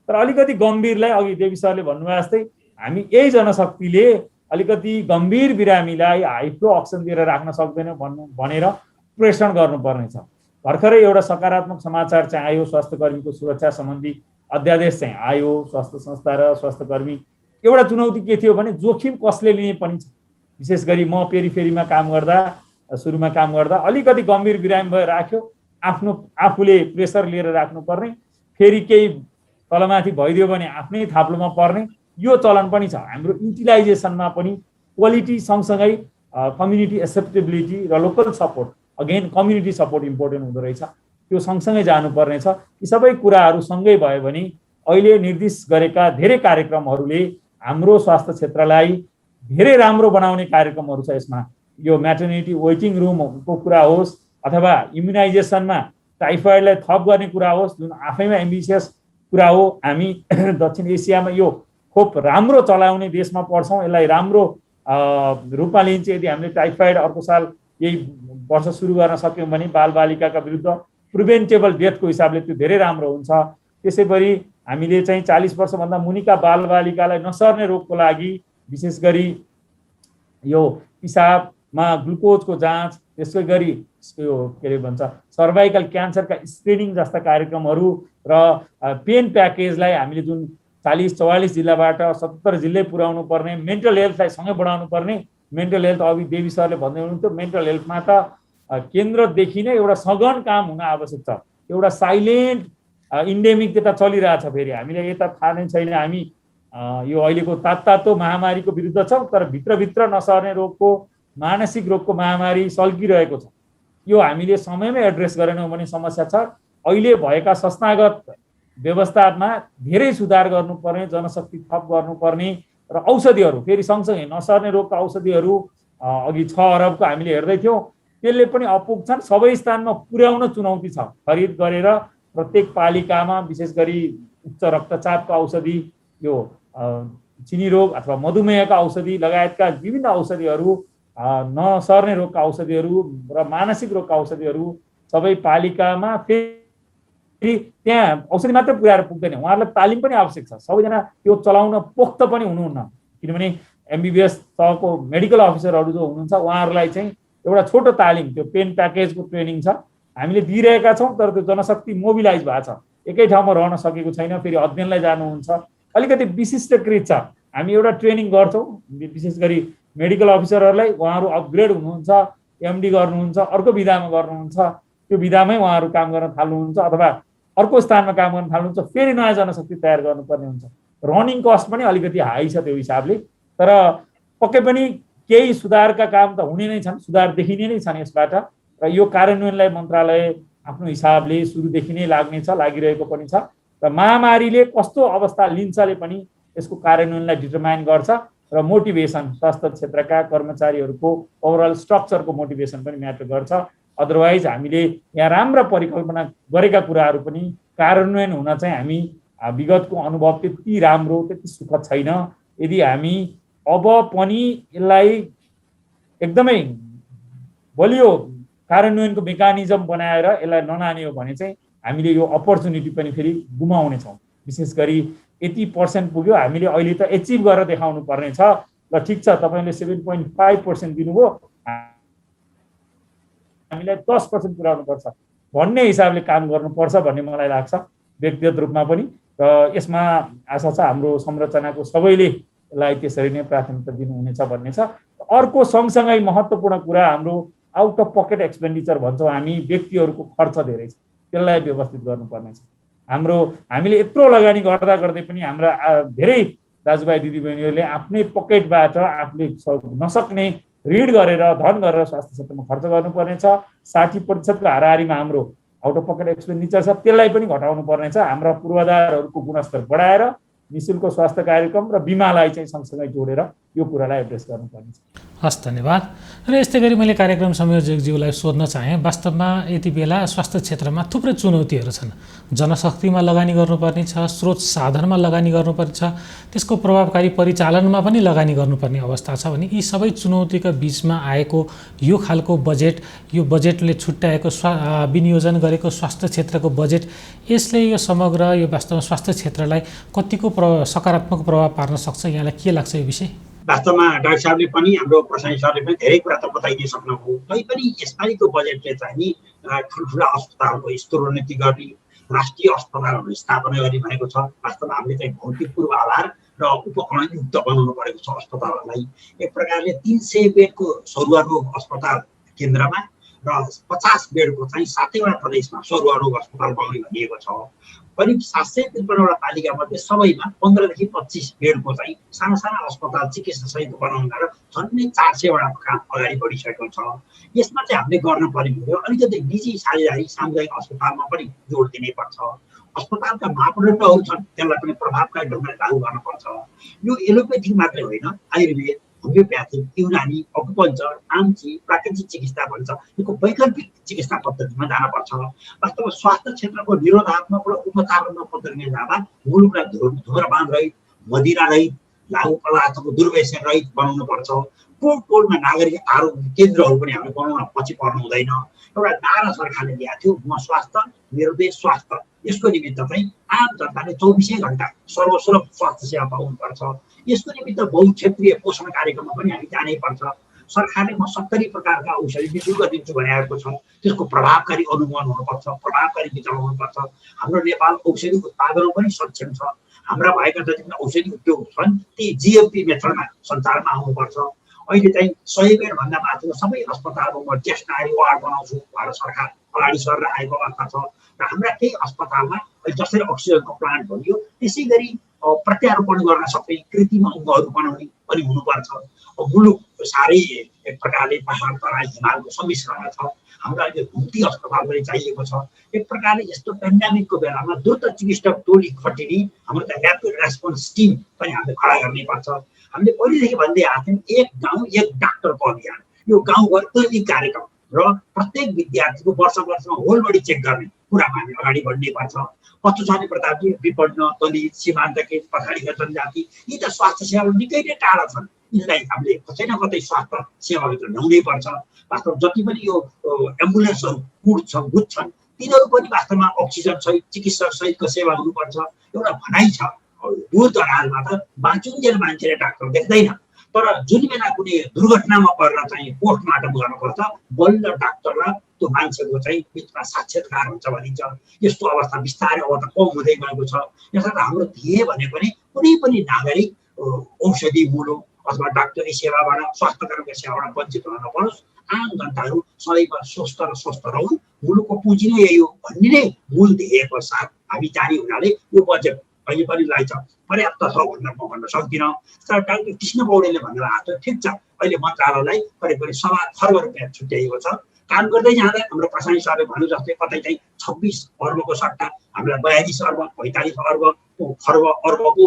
तर अलिकति गम्भीरलाई, अघि देवी सरले भन्नुभयो जस्तै, हामी यही जनशक्तिले अलिकति गम्भीर बिरामीलाई हाई फ्लो अक्सिजन दिएर राख्न सक्दैन भनेर प्रेषण गर्नुपर्ने छ। भर्खरै एउटा सकारात्मक समाचार चाहिँ आयो। स्वास्थ्य कर्मीको सुरक्षा सम्बन्धी अध्यादेश चाहिँ आयो। स्वास्थ्य संस्था र स्वास्थ्य कर्मी एउटा चुनौती के थियो भने जोखिम कसले लिने पनि छ। विशेष गरी म पेरिफेरीमा काम गर्दा, सुरुमा काम गर्दा अलिकति गम्भीर बिरामी भएर राख्यो, आफूले प्रेसर लिएर राख्नुपर्ने, फेरि केही तलमाथि भइदियो भने आफ्नै थाप्लोमा पर्ने, यो चलन पनि छ। हाम्रो युटिलाइजेसनमा पनि क्वालिटी सँगसँगै कम्युनिटी एक्सेप्टेबिलिटी र local support, again community support important हुँदो रहेछ। त्यो सँगसँगै जानुपर्ने छ। यी सबै कुराहरू सँगै भयो भने अहिले निर्दिष्ट गरेका धेरै कार्यक्रमहरूले हाम्रो स्वास्थ्य क्षेत्रलाई धेरै राम्रो बनाउने कार्यक्रमहरू छ। यसमा यो म्याटर्निटी वेटिङ रुमको कुरा होस् अथवा इम्युनाइजेसनमा टाइफाइडलाई थप गर्ने कुरा होस्, जुन आफैमा एम्बिसियस कुरा हो। हामी दक्षिण एसियामा यो खोप राम्रो चलाउने देशमा पर्छौँ। यसलाई राम्रो रूपमा लिन्छ। यदि हामीले टाइफाइड अर्को साल यही वर्ष सुरु गर्न सक्यौँ भने बालबालिकाका विरुद्ध प्रिभेन्टेबल डेथको हिसाबले त्यो धेरै राम्रो हुन्छ। त्यसैगरी हामीले चाहिँ 40 वर्षभन्दा मुनिका बालबालिकालाई नसर्ने रोगको लागि विशेष गरी यो पिसाबमा ग्लुकोजको जाँच, त्यसै गरी यो के अरे भन्छ सर्भाइकल क्यान्सरका स्क्रिनिङ जस्ता कार्यक्रमहरू र पेन प्याकेजलाई हामीले जुन 40-44 जिल्लाबाट 77 जिल्लै पुर्याउनु पर्ने, मेन्टल हेल्थलाई सँगै बढाउनु पर्ने। मेन्टल हेल्थ अघि देवी सरले भन्दै हुनुहुन्थ्यो, मेन्टल हेल्थमा त केन्द्रदेखि नै एउटा सघन काम हुन आवश्यक छ। एउटा साइलेन्ट इन्डेमिक त्यता चलिरहेछ। फेरि हामीलाई यता थाहा नै छैन। हामी यो अहिलेको तातो महामारीको विरुद्ध छौँ तर भित्रभित्र नसर्ने रोगको, मानसिक रोगको महामारी सल्किरहेको छ। यो हामीले समयमै एड्रेस गरेनौँ भने समस्या छ। अहिले भएका संस्थागत व्यवस्थामा धेरै सुधार गर्नुपर्ने, जनशक्ति थप गर्नुपर्ने र औषधिहरू फेरि सँगसँगै नसर्ने रोगका औषधिहरू अघि 6 अरबको हामीले हेर्दै थियौँ। त्यसले पनि अपुग्छन्। सबै स्थानमा पुर्याउन चुनौती छ। खरिद गरेर प्रत्येक पालिकामा विशेष गरी उच्च रक्तचापको औषधि, यो चिनी रोग अथवा मधुमेहका औषधि लगायतका विभिन्न औषधिहरू, नसर्ने रोगका औषधिहरू र मानसिक रोगका औषधिहरू सबै पालिकामा फेरि त्यहाँ औषधि मात्रै पुर्याएर पुग्दैन, उहाँहरूलाई तालिम पनि आवश्यक छ। सबैजना त्यो चलाउन पोख्त पनि हुनुहुन्न, किनभने MBBS तहको मेडिकल अफिसरहरू जो हुनुहुन्छ उहाँहरूलाई चाहिँ एउटा छोटो तालिम, त्यो पेन प्याकेजको ट्रेनिङ छ, हामीले दिइरहेका छौँ। तर त्यो जनशक्ति मोबिलाइज भएको छ, एकै ठाउँमा रहन सकेको छैन, फेरि अध्ययनलाई जानुहुन्छ, अलिकति विशिष्टकृत छ। हामी एउटा ट्रेनिङ गर्छौँ विशेष गरी मेडिकल अफिसरहरूलाई, उहाँहरू अपग्रेड हुनुहुन्छ, MD गर्नुहुन्छ, अर्को विधामा गर्नुहुन्छ, त्यो विधामै उहाँहरू काम गर्न थाल्नुहुन्छ अथवा अर्को स्थानमा काम गर्न थाल्नुहुन्छ, फेरि नयाँ जनशक्ति तयार गर्नुपर्ने हुन्छ। रनिङ कस्ट पनि अलिकति हाई छ त्यो हिसाबले। तर पक्कै पनि केही सुधारका काम त हुने नै छन्, सुधार देखिने नै छन् यसबाट। र यो कार्यान्वयनलाई मन्त्रालय आफ्नो हिसाबले सुरुदेखि नै लाग्नेछ, लागिरहेको पनि छ। र महामारीले कस्तो अवस्था लिन्छले पनि यसको कार्यान्वयनलाई डिटरमाइन गर्छ। र मोटिभेसन, स्वास्थ्य क्षेत्रका कर्मचारीहरूको ओभरअल स्ट्रक्चरको मोटिभेसन पनि म्याटर गर्छ। अदरवाइज हामीले यहाँ राम्रा परिकल्पना गरेका कुराहरू पनि कार्यान्वयन हुन चाहिँ हामी विगतको अनुभव त्यति राम्रो, त्यति सुखद छैन। यदि हामी अब पनि यसलाई एकदमै बलियो कार्यान्वयनको मेकानिजम बनाएर यसलाई नलाने हो भने चाहिँ हामीले यो अपर्च्युनिटी पनि फेरि गुमाउनेछौँ। विशेष गरी यति % पुग्यो, हामीले अहिले त एचिभ गरेर देखाउनु पर्ने छ। ल ठिक छ, तपाईँले 7.5% दिनुभयो, हामीलाई 10% पुर्याउनु पर्छ भन्ने हिसाबले काम गर्नुपर्छ भन्ने मलाई लाग्छ व्यक्तिगत रूपमा पनि। र यसमा आशा छ हाम्रो संरचनाको सबैले यसलाई त्यसरी नै प्राथमिकता दिनुहुनेछ भन्ने छ। अर्को सँगसँगै महत्त्वपूर्ण कुरा हाम्रो आउट अफ पकेट एक्सपेन्डिचर भन्छौँ हामी, व्यक्तिहरूको खर्च धेरै छ, त्यसलाई व्यवस्थित गर्नुपर्ने छ। हामीले यत्रो लगानी गर्दा गर्दै पनि हाम्रा धेरै दाजुभाइ दिदीबहिनीहरूले आफ्नै पकेटबाट आफूले नसक्ने ऋण गरेर धन गरेर स्वास्थ्य क्षेत्रमा खर्च गर्नुपर्ने छ। 60% को हाराहारीमा हाम्रो आउट अफ पकेट एक्सपेन्डिचर छ, त्यसलाई पनि घटाउनु पर्ने छ। हाम्रा पूर्वाधारहरूको गुणस्तर बढाएर निःशुल्क स्वास्थ्य कार्यक्रम र बिमालाई चाहिँ सँगसँगै जोडेर यो कुरालाई एड्रेस गर्नुपर्ने छ। हस्, धन्यवाद। र यस्तै गरी मैले कार्यक्रम संयोजकज्यूलाई सोध्न चाहेँ, वास्तवमा यति बेला स्वास्थ्य क्षेत्रमा थुप्रै चुनौतीहरू छन्। जनशक्तिमा लगानी गर्नुपर्ने छ, स्रोत साधनमा लगानी गर्नुपर्ने छ, त्यसको प्रभावकारी परिचालनमा पनि लगानी गर्नुपर्ने अवस्था छ भने यी सबै चुनौतीका बिचमा आएको यो खालको बजेट, यो बजेटले छुट्याएको विनियोजन गरेको स्वास्थ्य क्षेत्रको बजेट, यसले यो समग्र यो वास्तवमा स्वास्थ्य क्षेत्रलाई कतिको सकारात्मक प्रभाव पार्न सक्छ? यहाँलाई के लाग्छ यो विषय? वास्तवमा डाक्टर साहबले पनि, हाम्रो प्रशासनिक सरले पनि धेरै कुरा त बताइदिन सक्नुभयो। तैपनि यसपालिको बजेटले चाहिँ नि ठुल्ठुला अस्पतालको स्तरोन्नति गर्ने, राष्ट्रिय अस्पतालहरू स्थापना गर्ने भएको छ। वास्तवमा हामीले चाहिँ भौतिक पूर्वाधार र उपकरणयुक्त बनाउनु परेको छ अस्पतालहरूलाई। एक प्रकारले 300 बेडको सरुवा रोग अस्पताल केन्द्रमा र 50 बेडको चाहिँ 7वटा प्रदेशमा सरुवा रोग अस्पताल बनाउने भनिएको छ। करिब 753वटा पालिकामध्ये सबैमा 15 देखि 25 बेडको चाहिँ साना साना अस्पताल चिकित्सा सहित बनाउन र झन्डै 400वटा काम अगाडि बढिसकेको छ। यसमा चाहिँ हामीले गर्न पर्ने हो अलिकति निजी साझेदारी सामुदायिक अस्पतालमा पनि जोड दिनै पर्छ। अस्पतालका मापदण्डहरू छन्, त्यसलाई पनि प्रभावकारी ढङ्गले लागू गर्नुपर्छ। यो एलोपेथिक मात्रै होइन, आयुर्वेद, होमियोप्याथिक, युनानी, अकुपञ्चर, आम्ची, प्राकृतिक चिकित्सा भन्छ, यो वैकल्पिक चिकित्सा पद्धतिमा जानुपर्छ। वास्तवमा स्वास्थ्य क्षेत्रको निरोधात्मक र उपचारात्मक पद्धतिमा जाँदा मुलुकलाई धुम्रपान रहित, मदिरा रहित, लागु पदार्थको दुर्व्यसन रहित बनाउनु पर्छ। टोलमा नागरिक आरोग्य केन्द्रहरू पनि हामीले बनाउन पछि पर्नु हुँदैन। एउटा नारा सरकारले दिएको थियो, म स्वास्थ्य मेरो देश स्वास्थ्य। यसको निमित्त चाहिँ आम जनताले 24 घण्टा सर्वसुलभ स्वास्थ्य सेवा पाउनुपर्छ। यसको निमित्त बहुक्षेत्रीय पोषण कार्यक्रममा पनि हामी जानै पर्छ। सरकारले म 70 प्रकारका औषधि निःशुल्क दिन्छु भनेको छ, त्यसको प्रभावकारी अनुगमन हुनुपर्छ, प्रभावकारी वितरण हुनुपर्छ। हाम्रो नेपाल औषधि उत्पादनमा पनि सक्षम छ। हाम्रा भएका जति पनि औषधि उद्योग छन् ती GMP मेथडमा सञ्चारमा आउनुपर्छ। अहिले चाहिँ 100 बेडभन्दा माथिको सबै अस्पतालमा म टेस्टनारी वार्ड बनाउँछु भनेर सरकार अगाडि सरेर आएको अवस्था छ। र हाम्रा केही अस्पतालमा जसरी अक्सिजनको प्लान्ट भनियो त्यसै गरी प्रत्यारोपण गर्न सक्ने कृत्रिम अङ्गहरू बनाउने पनि हुनुपर्छ। मुलुक साह्रै एक प्रकारले पहाड तराई हिमालको सम्मिश्रण छ। हाम्रो अहिले घुम्ती अस्पताल पनि चाहिएको छ। एक प्रकारले यस्तो पेन्डेमिकको बेलामा द्रुत चिकित्सक टोली खटिने हाम्रो त ऱ्यापिड रेस्पोन्स टिम पनि हामीले खडा गर्नै पर्छ। हामीले पहिलेदेखि भन्दै आएको थियौँ, एक गाउँ एक डाक्टरको अभियान। यो गाउँघर क्लिनिक कार्यक्रम र प्रत्येक विद्यार्थीको वर्ष वर्षमा होल बडी चेक गर्ने कुरामा हामी अगाडि बढ्नै पर्छ। कस्तो छ भने प्रतापजी, विपन्न, दलित, सीमान्तकृत, पछाडिका जनजाति यी त स्वास्थ्य सेवाबाट निकै नै टाढा छन्। यिनलाई हामीले कतै न कतै स्वास्थ्य सेवाभित्र ल्याउनै पर्छ। वास्तवमा जति पनि यो एम्बुलेन्सहरू गुज्छन् तिनीहरू पनि वास्तवमा अक्सिजन सहित चिकित्सक सहितको सेवा हुनुपर्छ एउटा भनाइ छ। दूर दराजमा त बाँचुन्जेल मान्छेले डाक्टर देख्दैन, तर जुन बेला कुनै दुर्घटनामा पर्न चाहिँ पोस्टमार्टम गर्नुपर्छ बल्ल डाक्टर र त्यो मान्छेको चाहिँ बिचमा साक्षात्कार हुन्छ भनिन्छ। यस्तो अवस्था बिस्तारै अब त कम हुँदै गएको छ। यसर्थ हाम्रो ध्येय भनेको नि कुनै पनि नागरिक औषधि मूलो अथवा डाक्टरी सेवाबाट स्वास्थ्य कर्मीको सेवाबाट वञ्चित हुन नपरोस्। आम जनताहरू सदैव स्वस्थ र स्वस्थ रहन्। मुलुकको पुँजी नै यही हो भन्ने नै मूल ध्येयको साथ हामी जाने हुनाले यो बजेट अहिले पनि रहेछ पर्याप्त छ भनेर म भन्न सक्दिनँ। तर डाक्टर कृष्ण पौडेलले भन्नुभएको छ ठिक छ, अहिले मन्त्रालयलाई करिब 7 खर्ब रुपियाँ छुट्याइएको छ। काम गर्दै जाँदा हाम्रो प्रशासनिक सरले भन्नु जस्तै कतै चाहिँ 26 अर्बको सट्टा हामीलाई 42 अर्ब 45 अर्बको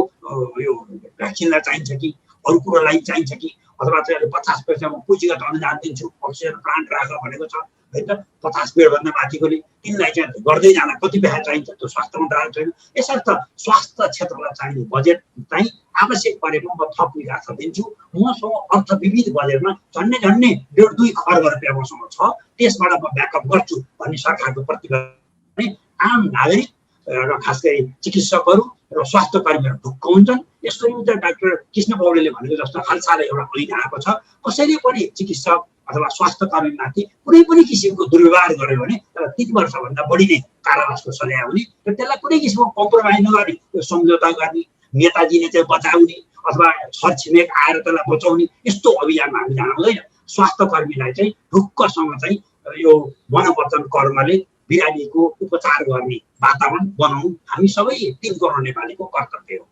यो भ्याक्सिनलाई चाहिन्छ कि अरू कुरोलाई चाहिन्छ कि अथवा चाहिँ अहिले 50% पुँजीगत अनुदान दिन्छु अक्सिजन प्लान्ट राख भनेको छ होइन। 50 बेडभन्दा माथिकोले तिनलाई चाहिँ गर्दै जाँदा कति पैसा चाहिन्छ त्यो स्वास्थ्य मन्त्रालय छैन। यसर्थ स्वास्थ्य क्षेत्रलाई चाहिने बजेट चाहिँ आवश्यक परेमा म थप विकास दिन्छु। मसँग अर्थ विविध बजेटमा झन्डै 1.5-2 खर्ब रुपियाँ मसँग छ, त्यसबाट म ब्याकअप गर्छु भन्ने सरकारको प्रतिबद्धता। आम नागरिक र खास गरी चिकित्सकहरू र स्वास्थ्य कर्मीहरू ढुक्क हुन्छन्। यसको निम्ति डाक्टर कृष्ण पौडेलले भनेको जस्तो हालसालै एउटा ऐन आएको छ, कसैले पनि चिकित्सक अथवा स्वास्थ्य कर्मीमाथि कुनै पनि किसिमको दुर्व्यवहार गर्यो भने 3 वर्षभन्दा बढी नै कारावासको सजाय हुने र त्यसलाई कुनै किसिमको कम्प्रोमाइज नगर्ने, त्यो सम्झौता गर्ने, नेताजीले चाहिँ बचाउने अथवा छरछिमेक आएर त्यसलाई बचाउने यस्तो अभियानमा हामी जान हुँदैन। स्वास्थ्य कर्मीलाई चाहिँ ढुक्कसँग चाहिँ यो मनोवचन कर्मले बिरामीको उपचार गर्ने वातावरण बनाउनु हामी सबै 3 करोड नेपालीको कर्तव्य हो।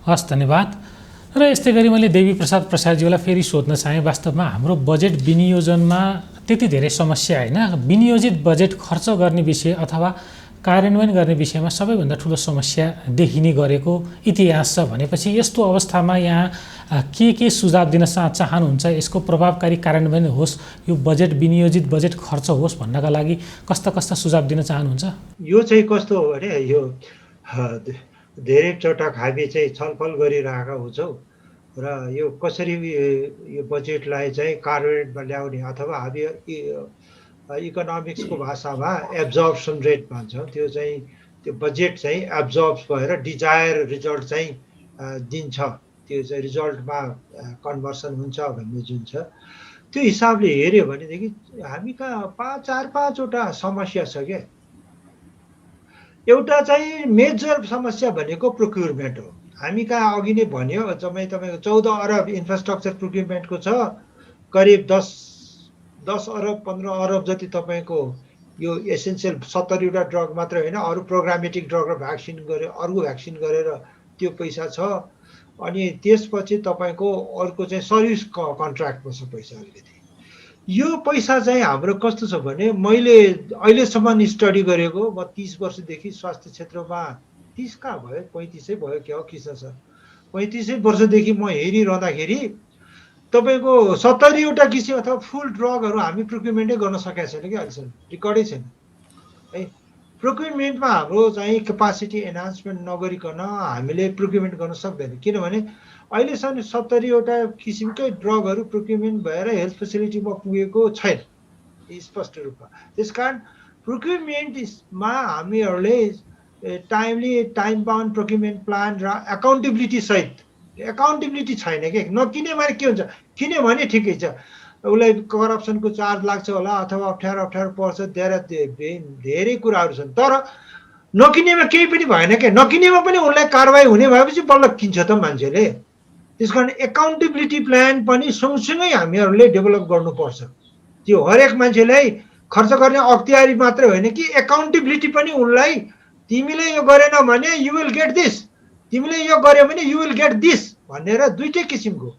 हस्, धन्यवाद। र यस्तै गरी मैले देवी प्रसाद प्रसादज्यूलाई फेरि सोध्न चाहेँ, वास्तवमा हाम्रो बजेट विनियोजनमा त्यति धेरै समस्या होइन, विनियोजित बजेट खर्च गर्ने विषय अथवा कार्यान्वयन गर्ने विषयमा सबैभन्दा ठुलो समस्या देखिने गरेको इतिहास छ भनेपछि यस्तो अवस्थामा यहाँ के सुझाव दिन चाहनुहुन्छ? यसको प्रभावकारी कार्यान्वयन होस्, यो बजेट विनियोजित बजेट खर्च होस् भन्नका लागि कस्ता सुझाव दिन चाहनुहुन्छ? यो चाहिँ कस्तो हो भने यो धेरै चोटक हामी चाहिँ छलफल गरिरहेका हुन्छौँ र यो कसरी यो बजेटलाई चाहिँ कार्यान्वयनमा ल्याउने अथवा हामी इकोनोमिक्सको भाषामा एब्जर्प्सन रेट भन्छ। त्यो चाहिँ त्यो बजेट चाहिँ एब्जर्ब्स भएर डिजायर रिजल्ट चाहिँ दिन्छ, त्यो चाहिँ रिजल्टमा कन्भर्सन हुन्छ भन्ने जुन छ त्यो हिसाबले हेऱ्यो भनेदेखि हामी कहाँ 4-5वटा समस्या छ क्या। एउटा चाहिँ मेजर समस्या भनेको प्रोक्युरमेन्ट हो। हामी कहाँ अघि नै भन्यो तपाईँको 14 अरब इन्फ्रास्ट्रक्चर प्रोक्युरमेन्टको छ, करिब 10 अरब 15 अरब जति तपाईँको यो एसेन्सियल 70वटा ड्रग मात्र होइन अरू प्रोग्रामेटिक ड्रग र भ्याक्सिन गरेर अर्को भ्याक्सिन गरेर त्यो पैसा छ। अनि त्यसपछि तपाईँको अर्को चाहिँ सर्भिस कन्ट्र्याक्टमा छ पैसा अलिकति। यो पैसा चाहिँ हाम्रो कस्तो छ भने मैले अहिलेसम्म स्टडी गरेको म 30 वर्षदेखि स्वास्थ्य क्षेत्रमा 30 कहाँ भयो 35 भयो क्या हो कृष्ण सर, 35 वर्षदेखि म हेरिरहँदाखेरि तपाईँको 70वटा किसिम अथवा फुल ड्रगहरू हामी प्रोक्युरमेन्टै गर्न सकेका छैन कि अहिलेसम्म, रिकर्डै छैन है। प्रोक्युरमेन्टमा हाम्रो चाहिँ क्यापासिटी एन्हान्समेन्ट नगरिकन हामीले प्रोक्युरमेन्ट गर्न सक्दैन, किनभने अहिलेसम्म 70वटा किसिमकै ड्रगहरू प्रोक्युरमेन्ट भएर हेल्थ फेसिलिटीमा पुगेको छैन स्पष्ट रूपमा। त्यसकारण प्रोक्युरमेन्टमा हामीहरूले timely time bound procurement plan र एकाउन्टेबिलिटी सहित एकाउन्टेबिलिटी छैन कि नकिने भने के हुन्छ, किन्यो भने ठिकै छ उसलाई करप्सनको चार्ज लाग्छ होला अथवा अप्ठ्यारो पर्छ, धेरै कुराहरू छन्। तर नकिनेमा केही पनि भएन क्या, नकिनेमा पनि उनलाई कारवाही हुने भएपछि बल्ल किन्छ त मान्छेले। त्यस कारण एकाउन्टेबिलिटी प्लान पनि सँगसँगै हामीहरूले डेभलप गर्नुपर्छ। त्यो हरेक मान्छेलाई खर्च गर्ने अख्तियारी मात्रै होइन कि एकाउन्टेबिलिटी पनि उनलाई, तिमीले यो गरेन भने यु विल गेट दिस, तिमीले यो गर्यो भने यु विल गेट दिस भनेर दुईटै किसिमको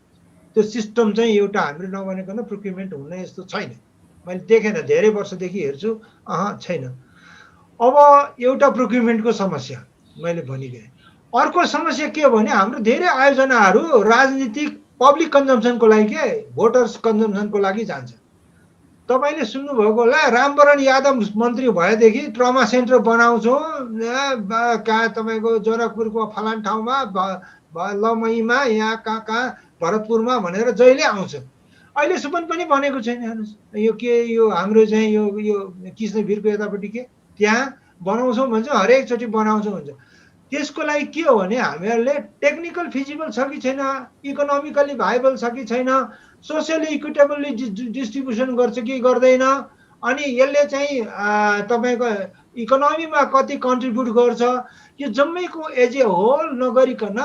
त्यो सिस्टम चाहिँ एउटा हामीले नबनेकन प्रोक्युरमेन्ट हुने यस्तो छैन। मैले देखेन, धेरै वर्षदेखि हेर्छु छैन। अब एउटा प्रोक्युरमेन्टको समस्या मैले भनिगएँ। अर्को समस्या के हो भने हाम्रो धेरै आयोजनाहरू राजनीतिक पब्लिक कन्जम्सनको लागि के भोटर्स कन्जम्सनको लागि जान्छ। तपाईँले सुन्नुभएको होला रामवरण यादव मन्त्री भएदेखि ट्रमा सेन्टर बनाउँछौँ कहाँ तपाईँको जोरकपुरको फलान ठाउँमा लमईमा यहाँ कहाँ भरतपुरमा भनेर जहिले आउँछ। अहिलेसम्म पनि बनेको छैन। हेर्नुहोस् यो के यो हाम्रो चाहिँ यो कृष्णवीरको यतापट्टि के त्यहाँ बनाउँछौँ भन्छ, हरेकचोटि बनाउँछौँ भन्छ। त्यसको लागि के हो भने हामीहरूले टेक्निकल फिजिबल छ कि छैन, इकोनोमिकली भाइबल छ कि छैन, सोसियली इक्विटेबली डिस्ट्रिब्युसन गर्छ कि गर्दैन, अनि यसले चाहिँ तपाईँको इकोनोमीमा कति कन्ट्रिब्युट गर्छ, यो जम्मैको एज ए होल नगरिकन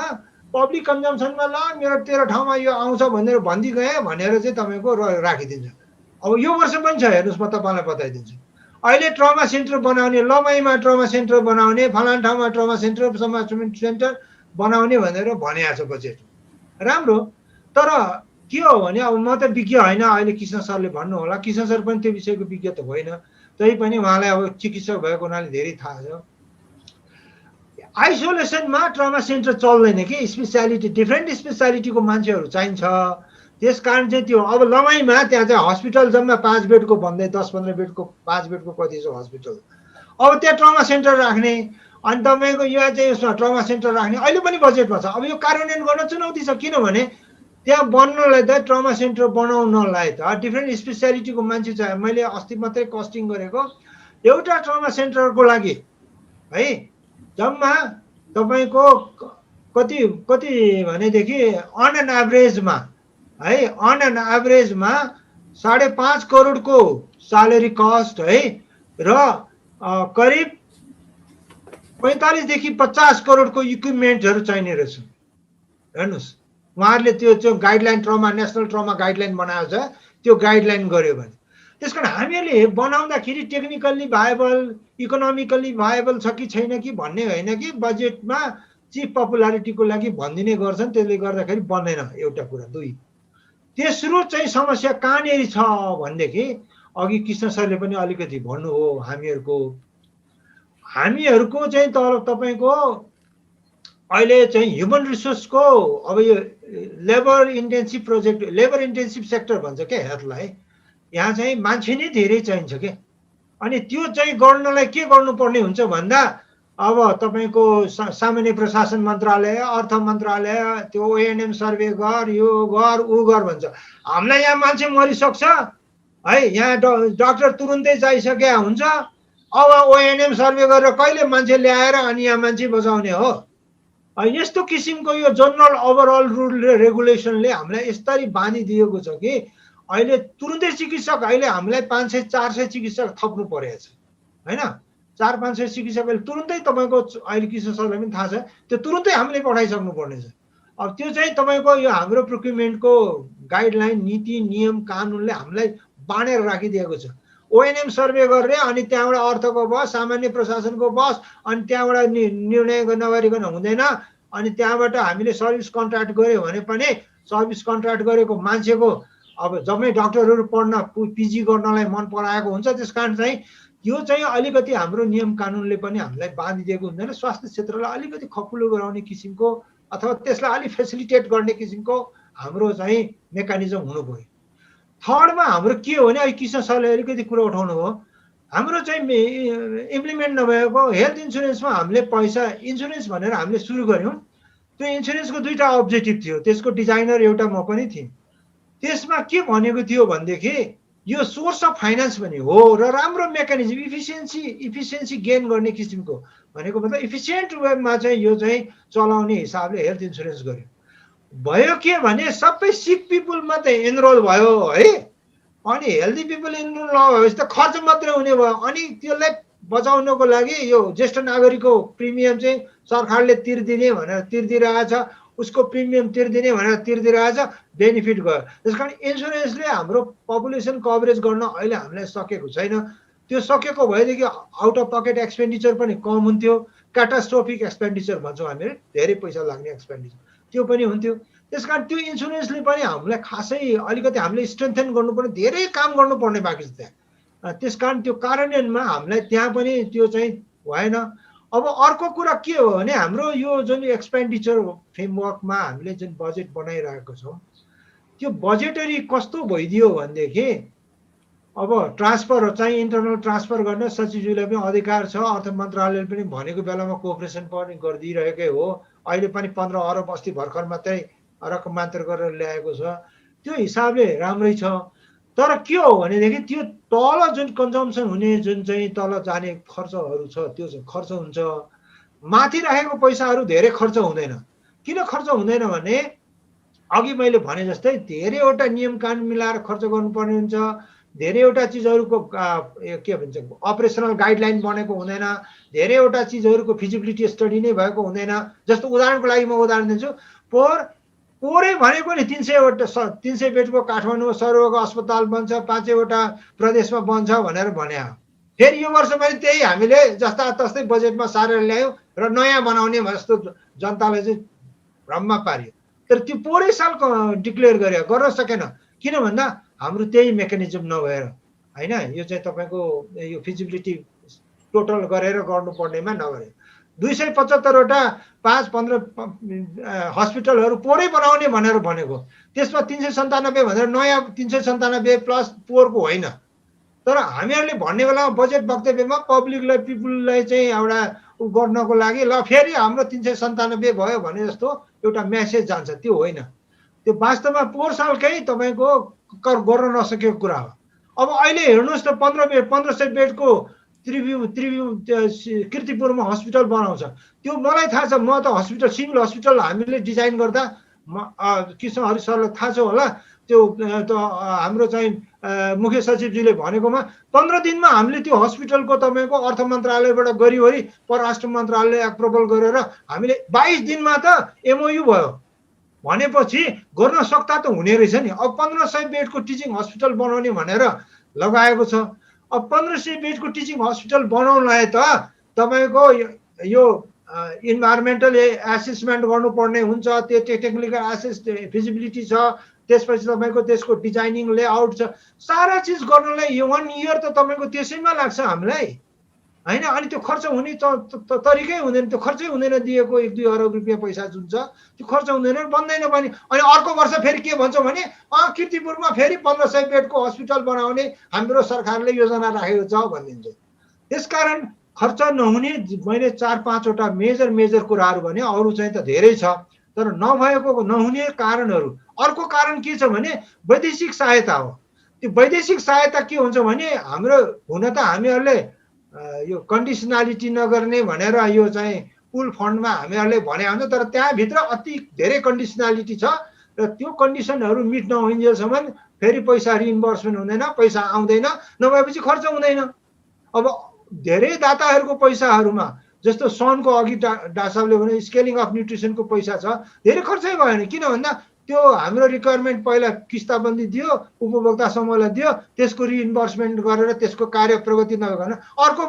पब्लिक कन्जम्सनमा ल मेरो 13 ठाउँमा यो आउँछ भनेर भन्दै गएँ भनेर चाहिँ तपाईँको राखिदिन्छ। अब यो वर्ष पनि छ, हेर्नुहोस् म तपाईँलाई बताइदिन्छु। अहिले ट्रमा सेन्टर बनाउने, लमईमा ट्रमा सेन्टर बनाउने, फलान ठाउँमा ट्रमा सेन्टर समाज सेन्टर बनाउने भनेर भनिएको छ बजेट। राम्रो, तर के हो भने अब म त विज्ञ होइन, अहिले कृष्ण सरले भन्नु होला, कृष्ण सर पनि त्यो विषयको विज्ञ त होइन, तै पनि उहाँलाई अब चिकित्सक भएको हुनाले धेरै थाहा छ। आइसोलेसनमा ट्रमा सेन्टर चल्दैन कि, स्पेसियालिटी डिफ्रेन्ट स्पेसियालिटीको मान्छेहरू चाहिन्छ। त्यस कारण चाहिँ त्यो अब लमईमा त्यहाँ चाहिँ हस्पिटल जम्मा 5 बेडको भन्दै 10-15 बेडको 5 बेडको कति छ हस्पिटल, अब त्यहाँ ट्रमा सेन्टर राख्ने, अनि तपाईँको यहाँ चाहिँ यसमा ट्रमा सेन्टर राख्ने अहिले पनि बजेटमा छ। अब यो कार्यान्वयन गर्न चुनौती छ, किनभने त्यहाँ बन्नलाई त ट्रमा सेन्टर बनाउनलाई त डिफ्रेन्ट स्पेसियालिटीको मान्छे चाहियो। मैले अस्ति मात्रै कस्टिङ गरेको एउटा ट्रमा सेन्टरको लागि है जम्मा तपाईँको कति कति भनेदेखि अन एन एभरेजमा है, अन एन एभरेजमा 5.5 करोडको स्यालेरी कस्ट है, र करिब 45 देखि 50 करोडको इक्विपमेन्टहरू चाहिने रहेछ। हेर्नुहोस् उहाँहरूले त्यो guideline trauma national trauma guideline बनाएको छ, त्यो गाइडलाइन गर्यो भने। त्यस कारण हामीहरूले बनाउँदाखेरि टेक्निकल्ली भाइबल इकोनोमिकल्ली भाइबल छ कि छैन कि भन्ने होइन कि बजेटमा चिफ पपुलारिटीको लागि भनिदिने गर्छन्, त्यसले गर्दाखेरि बन्दैन। एउटा कुरा। 2 तेस्रो चाहिँ समस्या कहाँनिर छ भनेदेखि अघि कृष्ण सरले पनि अलिकति भन्नु हो, हामीहरूको चाहिँ तपाईँको अहिले चाहिँ ह्युमन रिसोर्सको अब यो labour intensive project, labour intensive sector भन्छ क्या हेल्थलाई, यहाँ चाहिँ मान्छे नै धेरै चाहिन्छ क्या। अनि त्यो चाहिँ गर्नलाई के गर्नुपर्ने हुन्छ भन्दा अब तपाईँको सामान्य प्रशासन मन्त्रालय, अर्थ मन्त्रालय, त्यो ओएनएम सर्वे गर, यो गर ऊ गर भन्छ। हामीलाई यहाँ मान्छे मरिसक्छ है, यहाँ डाक्टर तुरुन्तै चाहिसकेका हुन्छ, अब ओएनएम सर्वे गरेर कहिले मान्छे ल्याएर अनि यहाँ मान्छे बचाउने हो। यस्तो किसिमको यो जनरल ओभरअल रुल र रेगुलेसनले हामीलाई यसरी बाँधिदिएको छ कि अहिले तुरुन्तै चिकित्सक, अहिले हामीलाई 500-400 चिकित्सक थप्नु परेको छ होइन। 400-500 चिकित्सकले तुरुन्तै तपाईँको अहिले कृष्ण सरलाई पनि थाहा छ, त्यो तुरुन्तै हामीले पठाइसक्नु पर्ने छ। अब त्यो चाहिँ तपाईँको यो हाम्रो प्रोक्युरमेन्टको गाइडलाइन, नीति नियम कानुनले हामीलाई बाँडेर राखिदिएको छ। ओएनएम सर्वे गरेर अनि त्यहाँबाट अर्थको बस, सामान्य प्रशासनको बस, अनि त्यहाँबाट निर्णय नगरिकन हुँदैन। अनि त्यहाँबाट हामीले सर्भिस कन्ट्र्याक्ट गऱ्यो भने पनि सर्भिस कन्ट्र्याक्ट गरेको मान्छेको अब जम्मै डाक्टरहरू पढ्न पिजी गर्नलाई मन पराएको हुन्छ। त्यस कारण चाहिँ यो चाहिँ अलिकति हाम्रो नियम कानुनले पनि हामीलाई बाँधिदिएको हुँदैन। स्वास्थ्य क्षेत्रलाई अलिकति खकुलो गराउने किसिमको अथवा त्यसलाई अलिक फेसिलिटेट गर्ने किसिमको हाम्रो चाहिँ मेकानिजम हुनु पर्यो। थर्डमा हाम्रो के हो भने अहिले कृष्ण सरले अलिकति कुरा उठाउनु हो, हाम्रो चाहिँ इम्प्लिमेन्ट नभएको हेल्थ इन्सुरेन्समा हामीले पैसा इन्सुरेन्स भनेर हामीले सुरु गऱ्यौँ। त्यो इन्सुरेन्सको 2टा अब्जेक्टिभ थियो, त्यसको डिजाइनर एउटा म पनि थिएँ। त्यसमा के भनेको थियो भनेदेखि यो सोर्स अफ फाइनेन्स पनि हो र राम्रो मेकानिजम इफिसियन्सी गेन गर्ने किसिमको, भनेको मतलब इफिसियन्ट वेमा चाहिँ यो चाहिँ चलाउने हिसाबले हेल्थ इन्सुरेन्स गर्यो। भयो के भने सबै सिक पिपुल मात्रै इनरोल भयो है, अनि हेल्दी पिपुल इनरोल नभएपछि त खर्च मात्रै हुने भयो। अनि त्यसलाई बचाउनको लागि यो ज्येष्ठ नागरिकको प्रिमियम चाहिँ सरकारले तिर्दिने भनेर तिर्दिरहेछ, उसको प्रिमियम तिर्दिने भनेर तिर्दिरहेछ, बेनिफिट गयो। त्यस कारण इन्सुरेन्सले हाम्रो पपुलेसन कभरेज गर्न अहिले हामीलाई सकेको छैन। त्यो सकेको भएदेखि आउट अफ पकेट एक्सपेन्डिचर पनि कम हुन्थ्यो, क्याटास्ट्रोफिक एक्सपेन्डिचर भन्छौँ हामीले, धेरै पैसा लाग्ने एक्सपेन्डिचर, त्यो पनि हुन्थ्यो। त्यस कारण त्यो इन्सुरेन्सले पनि हामीलाई खासै अलिकति हामीले स्ट्रेन्थेन गर्नुपर्ने, धेरै काम गर्नुपर्ने बाँकी छ त्यहाँ। त्यस कारण त्यो कार्यान्वयनमा हामीलाई त्यहाँ पनि त्यो चाहिँ भएन। अब अर्को कुरा के हो भने हाम्रो यो जुन एक्सपेन्डिचर फ्रेमवर्कमा हामीले जुन बजेट बनाइरहेको छौँ, त्यो बजेटरी कस्तो भइदियो भनेदेखि अब ट्रान्सफर चाहिँ इन्टरनल ट्रान्सफर गर्ने सचिवज्यूलाई पनि अधिकार छ। अर्थ मन्त्रालयले पनि भनेको बेलामा कोअपरेसन पनि गरिदिइरहेकै हो। अहिले पनि 15 अरब अस्ति भर्खर मात्रै रकम मात्र गरेर ल्याएको छ। त्यो हिसाबले राम्रै छ। तर के हो भनेदेखि त्यो तल जुन कन्जम्सन हुने जुन चाहिँ तल जाने खर्चहरू छ त्यो चाहिँ खर्च हुन्छ। माथि राखेको पैसाहरू धेरै खर्च हुँदैन। किन खर्च हुँदैन भने अघि मैले भने जस्तै धेरैवटा नियम कानुन मिलाएर खर्च गर्नुपर्ने हुन्छ। धेरैवटा चिजहरूको के भन्छ अपरेसनल गाइडलाइन बनेको हुँदैन। धेरैवटा चिजहरूको फिजिबिलिटी स्टडी नै भएको हुँदैन। जस्तो उदाहरणको लागि म उदाहरण दिन्छु। पोरै भनेको नि 300 बेडको काठमाडौँमा सर्वको अस्पताल बन्छ, 5वटा प्रदेशमा बन्छ भनेर भने। फेरि यो वर्ष पनि त्यही हामीले जस्ता तस्तै बजेटमा सारेर ल्यायौँ र नयाँ बनाउने जस्तो जनतालाई चाहिँ भ्रममा पार्यो। तर त्यो पोरै साल डिक्लेयर गर्न सकेन। किन भन्दा हाम्रो त्यही मेकानिजम नभएर होइन। यो चाहिँ तपाईँको यो फिजिबिलिटी टोटल गरेर गर्नुपर्नेमा नगरे 275वटा 5-15 हस्पिटलहरू पोरै बनाउने भनेर भनेको। त्यसमा 397 भनेर नयाँ 397 प्लस पोहोरको होइन। तर हामीहरूले भन्ने बेलामा बजेट वक्तव्यमा पिपुललाई चाहिँ एउटा गर्नको लागि ल फेरि हाम्रो 397 भयो भने जस्तो एउटा म्यासेज जान्छ। त्यो होइन। त्यो वास्तवमा पोहोर सालकै तपाईँको गर्न नसकेको कुरा हो। अब अहिले हेर्नुहोस् त 1500 बेडको कीर्तिपुरमा हस्पिटल बनाउँछ। त्यो मलाई थाहा छ। म त सिभिल हस्पिटल हामीले डिजाइन गर्दा कृष्ण हरि सरलाई थाहा छ होला। त्यो हाम्रो चाहिँ मुख्य सचिवजीले भनेकोमा 15 दिनमा हामीले त्यो हस्पिटलको तपाईँको अर्थ मन्त्रालयबाट गरिवरी परराष्ट्र मन्त्रालयले एप्रुभल गरेर हामीले 22 दिनमा त MOU भयो भनेपछि गर्न सक्दा त हुने रहेछ नि। अब 1500 बेडको टिचिङ हस्पिटल बनाउने भनेर लगाएको छ। अब 1500 बेडको टिचिङ हस्पिटल बनाउनलाई त तपाईँको यो इन्भाइरोमेन्टल एसेसमेन्ट गर्नुपर्ने हुन्छ। त्यो टेक्निकल फिजिबिलिटी छ। त्यसपछि तपाईँको त्यसको डिजाइनिङ लेआउट छ। सारा चिज गर्नलाई 1 इयर त तपाईँको त्यसैमा लाग्छ हामीलाई होइन। अनि त्यो खर्च हुने तरिकै हुँदैन। त्यो खर्चै हुँदैन। दिएको 1-2 अरब रुपियाँ पैसा जुन छ त्यो खर्च हुँदैन, बन्दैन पनि। अनि अर्को वर्ष फेरि के भन्छ भने कीर्तिपुरमा फेरि 1500 बेडको हस्पिटल बनाउने हाम्रो सरकारले योजना राखेको छ भनिदिन्छ। त्यसकारण खर्च नहुने मैले 4-5वटा मेजर कुराहरू भने, अरू चाहिँ त धेरै छ। तर नहुने कारणहरू अर्को कारण के छ भने वैदेशिक सहायता हो। त्यो वैदेशिक सहायता के हुन्छ भने हाम्रो हुन त हामीहरूले यो कन्डिसनालिटी नगर्ने भनेर यो चाहिँ पुल फन्डमा हामीहरूले भने हुन्छ। तर त्यहाँभित्र अति धेरै कन्डिसनालिटी छ र त्यो कन्डिसनहरू मिट नहुन्जेलसम्म फेरि पैसा रिइम्बर्समेन्ट हुँदैन, पैसा आउँदैन, नभएपछि खर्च हुँदैन। अब धेरै दाताहरूको पैसाहरूमा जस्तो सनको अघि डा साहबले भने स्केलिङ अफ न्युट्रिसनको पैसा छ, धेरै खर्चै भएन। किन भन्दा त्यो हाम्रो रिक्वायरमेन्ट पहिला किस्ताबन्दी दियो, उपभोक्ता समूहलाई दियो, त्यसको रिइम्बर्समेन्ट गरेर त्यसको कार्य प्रगति नगर्न अर्को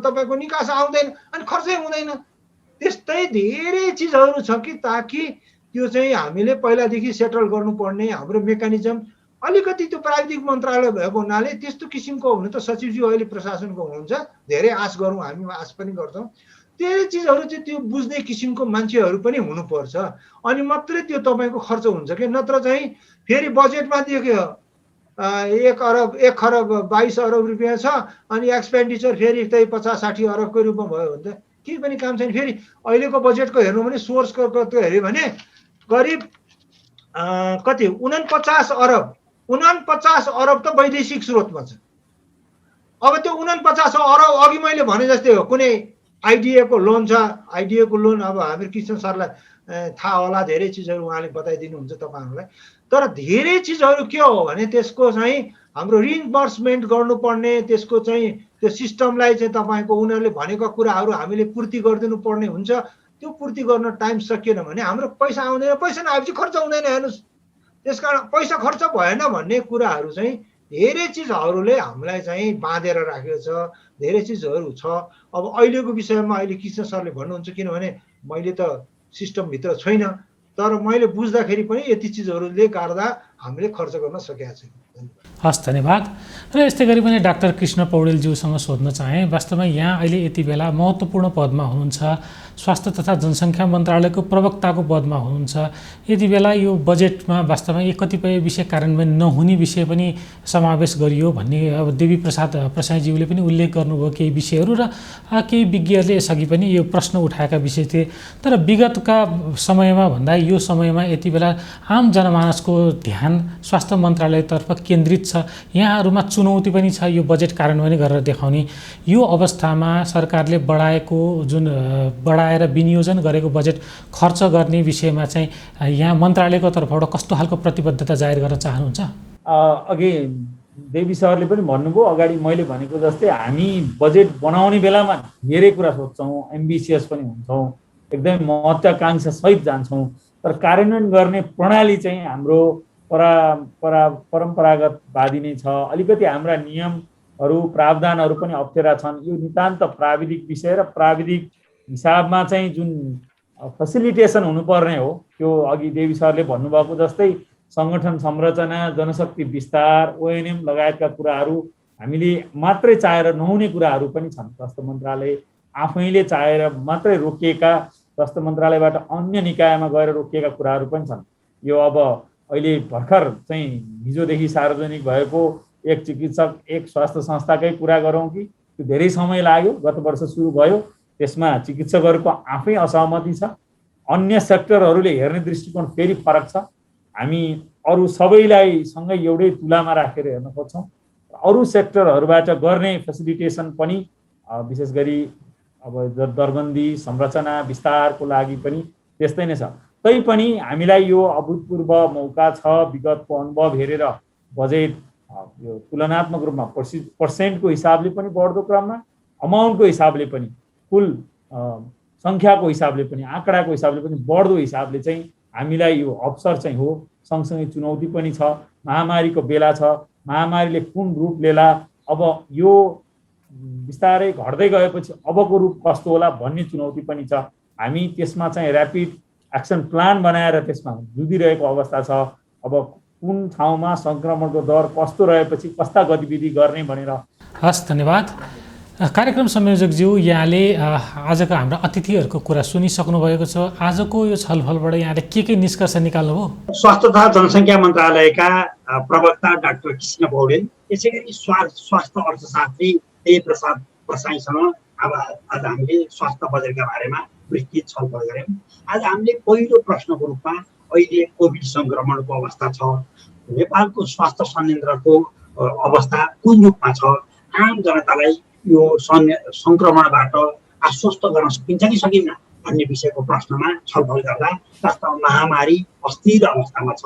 तपाईँको निकास आउँदैन अनि खर्चै हुँदैन। त्यस्तै धेरै चिजहरू छ कि ताकि त्यो चाहिँ हामीले पहिलादेखि सेटल गर्नुपर्ने हाम्रो मेकानिजम अलिकति त्यो प्राविधिक मन्त्रालय भएको हुनाले त्यस्तो किसिमको हुनु त सचिवज्यू अहिले प्रशासनको हुनुहुन्छ। धेरै आश गरौँ, हामी आश पनि गर्छौँ। धेरै चिजहरू चाहिँ त्यो बुझ्ने किसिमको मान्छेहरू पनि हुनुपर्छ। अनि मात्रै त्यो तपाईँको खर्च हुन्छ कि नत्र चाहिँ फेरि बजेटमा दिएको 1 खरब 22 अरब रुपियाँ छ अनि एक्सपेन्डिचर फेरि त्यही 50-60 अरबको रूपमा भयो भने त केही पनि काम छैन। फेरि अहिलेको बजेटको हेर्नु भने सोर्सको हेऱ्यो भने करिब कति 49 अरब त वैदेशिक स्रोतमा छ। अब त्यो 49 अरब अघि मैले भने जस्तै हो। कुनै आइडिएको लोन छ। आइडिएको लोन अब हाम्रो कृष्ण सरलाई थाहा होला, धेरै चिजहरू उहाँले बताइदिनुहुन्छ तपाईँहरूलाई। तर धेरै चिजहरू के हो भने त्यसको चाहिँ हाम्रो रिइम्बर्समेन्ट गर्नुपर्ने, त्यसको चाहिँ त्यो सिस्टमलाई चाहिँ तपाईँको उनीहरूले भनेको कुराहरू हामीले पूर्ति गरिदिनु पर्ने हुन्छ। त्यो पूर्ति गर्न टाइम सकिएन भने हाम्रो पैसा आउँदैन, पैसा नआएपछि खर्च हुँदैन। हेर्नुहोस्, त्यसकारण पैसा खर्च भएन भन्ने कुराहरू चाहिँ धेरै चिजहरूले हामीलाई चाहिँ बाँधेर राखेको छ। धेरै चिजहरू छ। अब अहिलेको विषयमा अहिले कृष्ण सरले भन्नुहुन्छ, किनभने मैले त सिस्टमभित्र छैन, तर मैले बुझ्दाखेरि पनि यति चिजहरूले गर्दा हामीले खर्च गर्न सकेका छैनौँ। हस्, धन्यवाद। र यस्तै गरी पनि डाक्टर कृष्ण पौडेलज्यूसँग सोध्न चाहेँ, वास्तवमा यहाँ अहिले यति बेला महत्त्वपूर्ण पदमा हुनुहुन्छ, स्वास्थ्य तथा जनसङ्ख्या मन्त्रालयको प्रवक्ताको पदमा हुनुहुन्छ। यति बेला यो बजेटमा वास्तवमा एक कतिपय विषय कार्यान्वयन नहुने विषय पनि समावेश गरियो भन्ने अब देवी प्रसाद प्रसाईज्यूले पनि उल्लेख गर्नुभयो केही विषयहरू, र केही विज्ञहरूले यसअघि पनि यो प्रश्न उठाएका विषय थिए। तर विगतका समयमा भन्दा यो समयमा यति बेला आम जनमानसको ध्यान स्वास्थ्य मन्त्रालयतर्फ केन्द्रित छ। यहाँहरूमा चुनौती पनि छ यो बजेट कार्यान्वयन गरेर देखाउने। यो अवस्थामा सरकारले बढाएर विनियोजन गरेको बजेट खर्च गर्ने विषयमा चाहिँ यहाँ मन्त्रालयको तर्फबाट कस्तो खालको प्रतिबद्धता जाहेर गर्न चाहनुहुन्छ? अघि देवी सरले पनि भन्नुभयो, अगाडि मैले भनेको जस्तै हामी बजेट बनाउने बेलामा धेरै कुरा सोध्छौँ, एम्बिसियस पनि हुन्छौँ, एकदमै महत्त्वाकांक्षा सहित जान्छौँ, तर कार्यान्वयन गर्ने प्रणाली चाहिँ हाम्रो परम्परागतवादी नै छ। अलिकति हाम्रा नियमहरू प्रावधानहरू पनि अप्ठ्यारा छन्। यो नितान्त प्राविधिक विषय र प्राविधिक हिसाबमा चाहिँ जुन फेसिलिटेसन हुनुपर्ने हो, त्यो अघि देवी सरले भन्नुभएको जस्तै सङ्गठन संरचना, जनशक्ति विस्तार, ओएनएम लगायतका कुराहरू हामीले मात्रै चाहेर नहुने कुराहरू पनि छन्। स्वास्थ्य मन्त्रालय आफैले चाहेर मात्रै रोकिएका, स्वास्थ्य मन्त्रालयबाट अन्य निकायमा गएर रोकिएका कुराहरू पनि छन्। यो अब अहिले भर्खर चाहिँ हिजोदेखि सार्वजनिक भएको एक चिकित्सक एक स्वास्थ्य संस्थाकै कुरा गरौँ कि त्यो धेरै समय लाग्यो, गत वर्ष सुरु भयो, त्यसमा चिकित्सकहरूको आफै असहमति छ। अन्य सेक्टरहरूले हेर्ने दृष्टिकोण फेरि फरक छ। हामी अरू सबैलाई सँगै एउटै तुलामा राखेर हेर्न खोज्छौँ। अरू सेक्टरहरूबाट गर्ने फेसिलिटेसन पनि विशेष गरी अब दरबन्दी संरचना विस्तारको लागि पनि त्यस्तै नै छ। तैपनि हामीलाई यो अभूतपूर्व मौका छ। विगतको अनुभव हेरेर बजेट यो तुलनात्मक रूपमा पर्सेन्टको हिसाबले पनि बढ्दो क्रममा, अमाउन्टको हिसाबले पनि, कुल सङ्ख्याको हिसाबले पनि, आँकडाको हिसाबले पनि बढ्दो हिसाबले चाहिँ हामीलाई यो अवसर चाहिँ हो। सँगसँगै चुनौती पनि छ। महामारीको बेला छ। महामारीले कुन रूप लिएला, अब यो बिस्तारै घट्दै गएपछि अबको रूप कस्तो होला भन्ने चुनौती पनि छ। हामी त्यसमा चाहिँ ऱ्यापिड एक्सन प्लान बनाएर त्यसमा जुधिरहेको अवस्था छ। अब कुन ठाउँमा सङ्क्रमणको दर कस्तो रहेपछि कस्ता गतिविधि गर्ने भनेर। हस्, धन्यवाद। कार्यक्रम संयोजकज्यू, यहाँले आजका हाम्रा अतिथिहरूको कुरा सुनिसक्नु भएको छ। आजको यो छलफलबाट यहाँले के निष्कर्ष निकाल्नुभयो? स्वास्थ्य तथा जनसङ्ख्या मन्त्रालयका प्रवक्ता डाक्टर कृष्ण पौडेल, त्यसै गरी स्वास्थ्य अर्थशास्त्री देवी प्रसाद प्रसाईसँग अब आज हामीले स्वास्थ्य बजेटका बारेमा विस्तृत छलफल गऱ्यौँ। आज हामीले पहिलो प्रश्नको रूपमा अहिले कोभिड सङ्क्रमणको अवस्था छ, नेपालको स्वास्थ्य संयन्त्रको अवस्था कुन रूपमा छ, आम जनतालाई यो सङ्क्रमणबाट आश्वस्त गर्न सकिन्छ कि सकिन्न भन्ने विषयको प्रश्नमा छलफल गर्दा वास्तवमा महामारी अस्थिर अवस्थामा छ।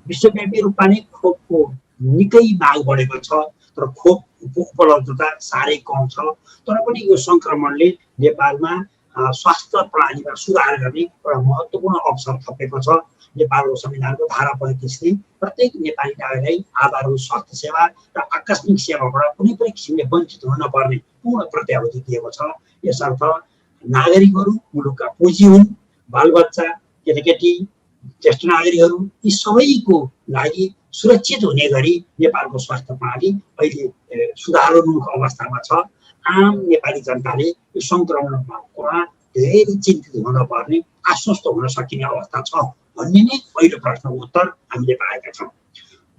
विश्वव्यापी रूपमा नै खोपको निकै माग बढेको छ, तर खोपको उपलब्धता साह्रै कम छ। तर पनि यो सङ्क्रमणले नेपालमा स्वास्थ्य प्रणालीमा सुधार गर्ने एउटा महत्त्वपूर्ण अवसर थपेको छ। नेपालको संविधानको धारा 35ले प्रत्येक नेपाली नागरिकलाई आधारभूत स्वास्थ्य सेवा र आकस्मिक सेवाबाट कुनै पनि किसिमले वञ्चित हुन नपर्ने पूर्ण प्रत्याभूति दिएको छ। यसर्थ नागरिकहरू मुलुकका पुँजी हुन्, बालबच्चा, केटाकेटी, ज्येष्ठ नागरिकहरू, यी सबैको लागि सुरक्षित हुने गरी नेपालको स्वास्थ्य प्रणाली अहिले सुधारोन्मुख अवस्थामा छ। आम नेपाली जनताले यो सङ्क्रमणमा धेरै चिन्तित हुन पर्ने, आश्वस्त हुन सकिने अवस्था छ भन्ने नै पहिलो प्रश्नको उत्तर हामीले पाएका छौँ।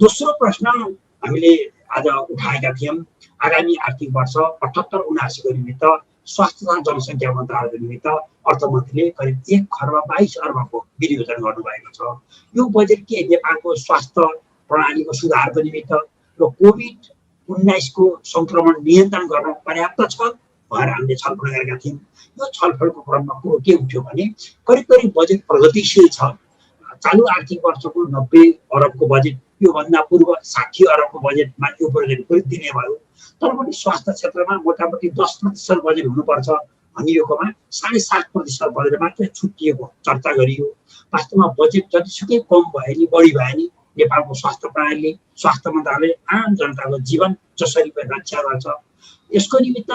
दोस्रो प्रश्न हामीले आज उठाएका थियौँ, आगामी आर्थिक वर्ष 78-79 को निमित्त स्वास्थ्य तथा जनसङ्ख्या मन्त्रालयको निमित्त अर्थमन्त्रीले करिब 1,22 अर्बको विनियोजन गर्नुभएको छ। यो बजेट के नेपालको स्वास्थ्य प्रणालीको सुधारको निमित्त र कोभिड-19 को सङ्क्रमण नियन्त्रण गर्न पर्याप्त छ भनेर हामीले छलफल गरेका थियौँ। यो छलफलको क्रममा कुरो के उठ्यो भने करिब बजेट प्रगतिशील छ। चालु आर्थिक वर्षको 90 अरबको बजेट योभन्दा पूर्व 60 अरबको बजेटमा यो बजेट वृद्धि नै भयो। तर पनि स्वास्थ्य क्षेत्रमा मोटामोटी 10% बजेट हुनुपर्छ भनिएकोमा 7.5% बजेट मात्रै छुट्टिएको चर्चा गरियो। वास्तवमा बजेट जतिसुकै कम भए नि बढी भए नि नेपालको स्वास्थ्य प्रणालीले, स्वास्थ्य मन्त्रालयले आम जनताको जीवन जसरी पनि रक्षा गर्छ। यसको निमित्त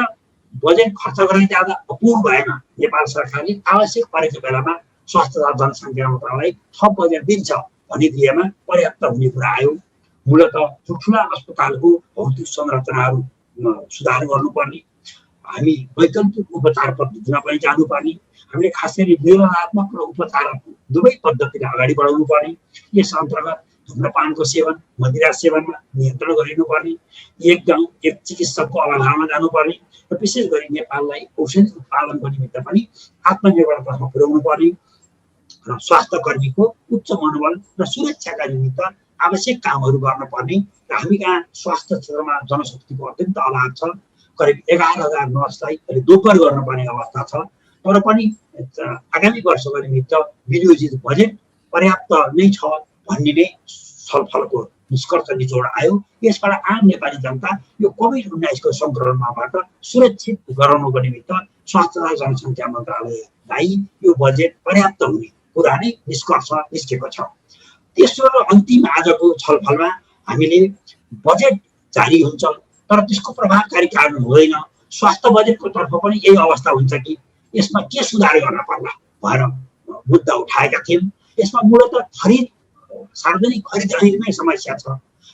बजेट खर्च गर्न जाँदा अपुर भएन। नेपाल सरकारले आवश्यक परेको बेलामा स्वास्थ्य तथा जनसङ्ख्या मन्त्रालय थप बजेट दिन्छ भनिदिएमा पर्याप्त हुने कुरा आयो। मूलत ठुल्ठुला अस्पतालको भौतिक संरचनाहरू सुधार गर्नुपर्ने, हामी वैकल्पिक उपचार पद्धतिमा पनि जानुपर्ने, हामीले खास गरी निवारणात्मक र उपचार दुवै पद्धतिलाई अगाडि बढाउनु पर्ने। यस अन्तर्गत धुम्रपानको सेवन, मदिरा सेवनमा नियन्त्रण गरिनुपर्ने, एक गाउँ एक चिकित्सकको अवधारणा जानुपर्ने र विशेष गरी नेपाललाई औषधि उत्पादनको निमित्त पनि आत्मनिर्भरतामा पुर्याउनु पर्ने र स्वास्थ्य कर्मीको उच्च मनोबल र सुरक्षाका निमित्त आवश्यक कामहरू गर्नुपर्ने र हामी कहाँ स्वास्थ्य क्षेत्रमा जनशक्तिको अत्यन्त अभाव छ। करिब 11,000 नर्सलाई अहिले दोब्बर गर्नुपर्ने अवस्था छ। तर पनि आगामी वर्षको निमित्त विनियोजित बजेट पर्याप्त नै छ भन्ने नै छलफलको निष्कर्ष निचोड आयो। यसबाट आम नेपाली जनता यो कोभिड-19 संक्रमणबाट सुरक्षित गराउनुको निमित्त स्वास्थ्य तथा जनसङ्ख्या मन्त्रालयलाई यो बजेट पर्याप्त हुने कुरा नै निष्कर्ष निस्केको छ। तेस्रो र अन्तिम आजको छलफलमा हामीले बजेट जारी हुन्छ तर त्यसको प्रभावकारी कार्यान्वयन हुँदैन, स्वास्थ्य बजेटको तर्फ पनि यही अवस्था हुन्छ कि यसमा के सुधार गर्न पर्ला भनेर मुद्दा उठाएका थियौँ। यसमा मूलत खरिद, सार्वजनिक खरिद ऐनमै समस्या छ।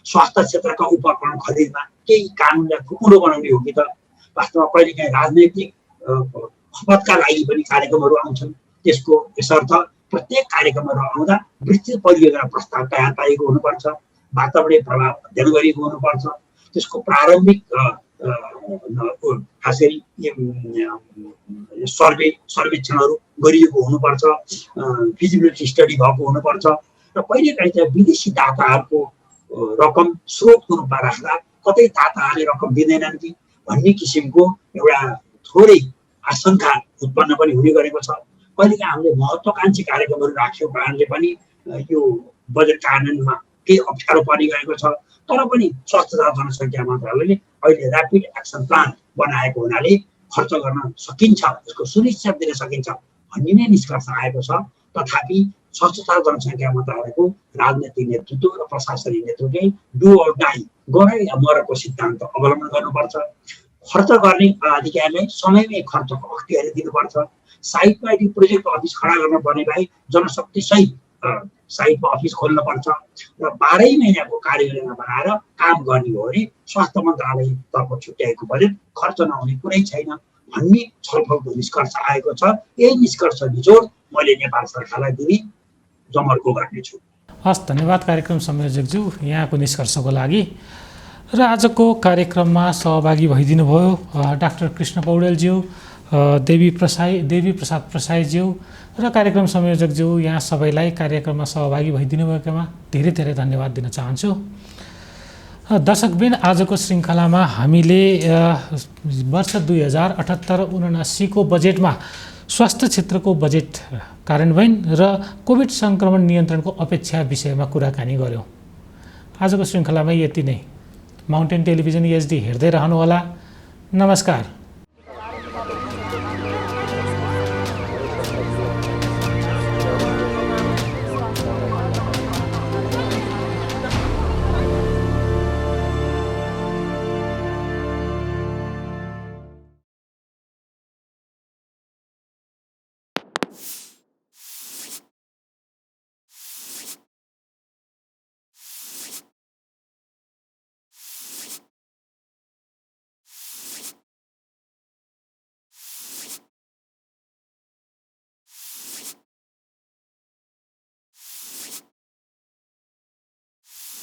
स्वास्थ्य क्षेत्रका उपकरण खरिदमा केही कानुनलाई खुकुलो बनाउने हो कि त वास्तवमा कहिलेकाहीँ राजनैतिक खपतका लागि पनि कार्यक्रमहरू आउँछन्। त्यसको यसर्थ प्रत्येक कार्यक्रमहरू आउँदा विस्तृत परियोजना प्रस्ताव तयार पारेको हुनुपर्छ, वातावरणीय प्रभाव अध्ययन गरिएको हुनुपर्छ, त्यसको प्रारम्भिक खास गरी सर्वेक्षणहरू गरिएको हुनुपर्छ, फिजिबिलिटी स्टडी भएको हुनुपर्छ र कहिलेकाहीँ चाहिँ विदेशी दाताहरूको रकम स्रोतको रूपमा राख्दा कतै दाताहरूले रकम दिँदैनन् कि भन्ने किसिमको एउटा थोरै आशंका उत्पन्न पनि हुने गरेको छ। कहिलेकाहीँ हामीले महत्त्वकाङ्क्षी कार्यक्रमहरू राखेको कारणले पनि यो बजेट कार्यान्वयनमा केही अप्ठ्यारो पर्ने गएको छ। तर पनि स्वास्थ्य तथा जनसङ्ख्या मन्त्रालयले अहिले ऱ्यापिड एक्सन प्लान बनाएको हुनाले खर्च गर्न सकिन्छ, यसको सुनिश्चित दिन सकिन्छ भन्ने नै निष्कर्ष आएको छ। तथापि स्वास्थ्य तथा जनसङ्ख्या मन्त्रालयको राजनैतिक नेतृत्व र प्रशासनिक नेतृत्वले डु अर डाई गर या मरको सिद्धान्त अवलम्बन गर्नुपर्छ। खर्च गर्ने अधिकारीलाई समयमै खर्चको अख्तियारी दिनुपर्छ। साइटमा यदि प्रोजेक्ट अफिस खडा गर्नुपर्ने भए जनशक्ति सहित साइटमा अफिस खोल्नुपर्छ र 12 महिनाको कार्ययोजना बनाएर काम गर्ने हो भने स्वास्थ्य मन्त्रालयतर्फ छुट्याएको बजेट खर्च नहुने कुरै छैन भन्ने छलफलको निष्कर्ष आएको छ। यही निष्कर्ष निचोड मैले नेपाल सरकारलाई दिने जमर्को गर्नेछु। हस्, धन्यवाद कार्यक्रम संयोजकज्यू यहाँको निष्कर्षको लागि। र आजको कार्यक्रममा सहभागी भइदिनु भयो डाक्टर कृष्ण पौडेलज्यू, देवी प्रसाद प्रसाईज्यू र कार्यक्रम संयोजकज्यू, यहाँ सबैलाई कार्यक्रममा सहभागी भइदिनु भएकोमा धेरै धेरै धन्यवाद दिन चाहन्छु। दर्शकबिन, आजको श्रृङ्खलामा हामीले वर्ष 2078-79 को बजेटमा स्वास्थ्य क्षेत्रको बजेट कार्यान्वयन र कोभिड सङ्क्रमण नियन्त्रणको अपेक्षा विषयमा कुराकानी गऱ्यौँ। आजको श्रृङ्खलामा यति नै। माउन्टेन टेलिभिजन HD हेर्दै रहनुहोला। नमस्कार।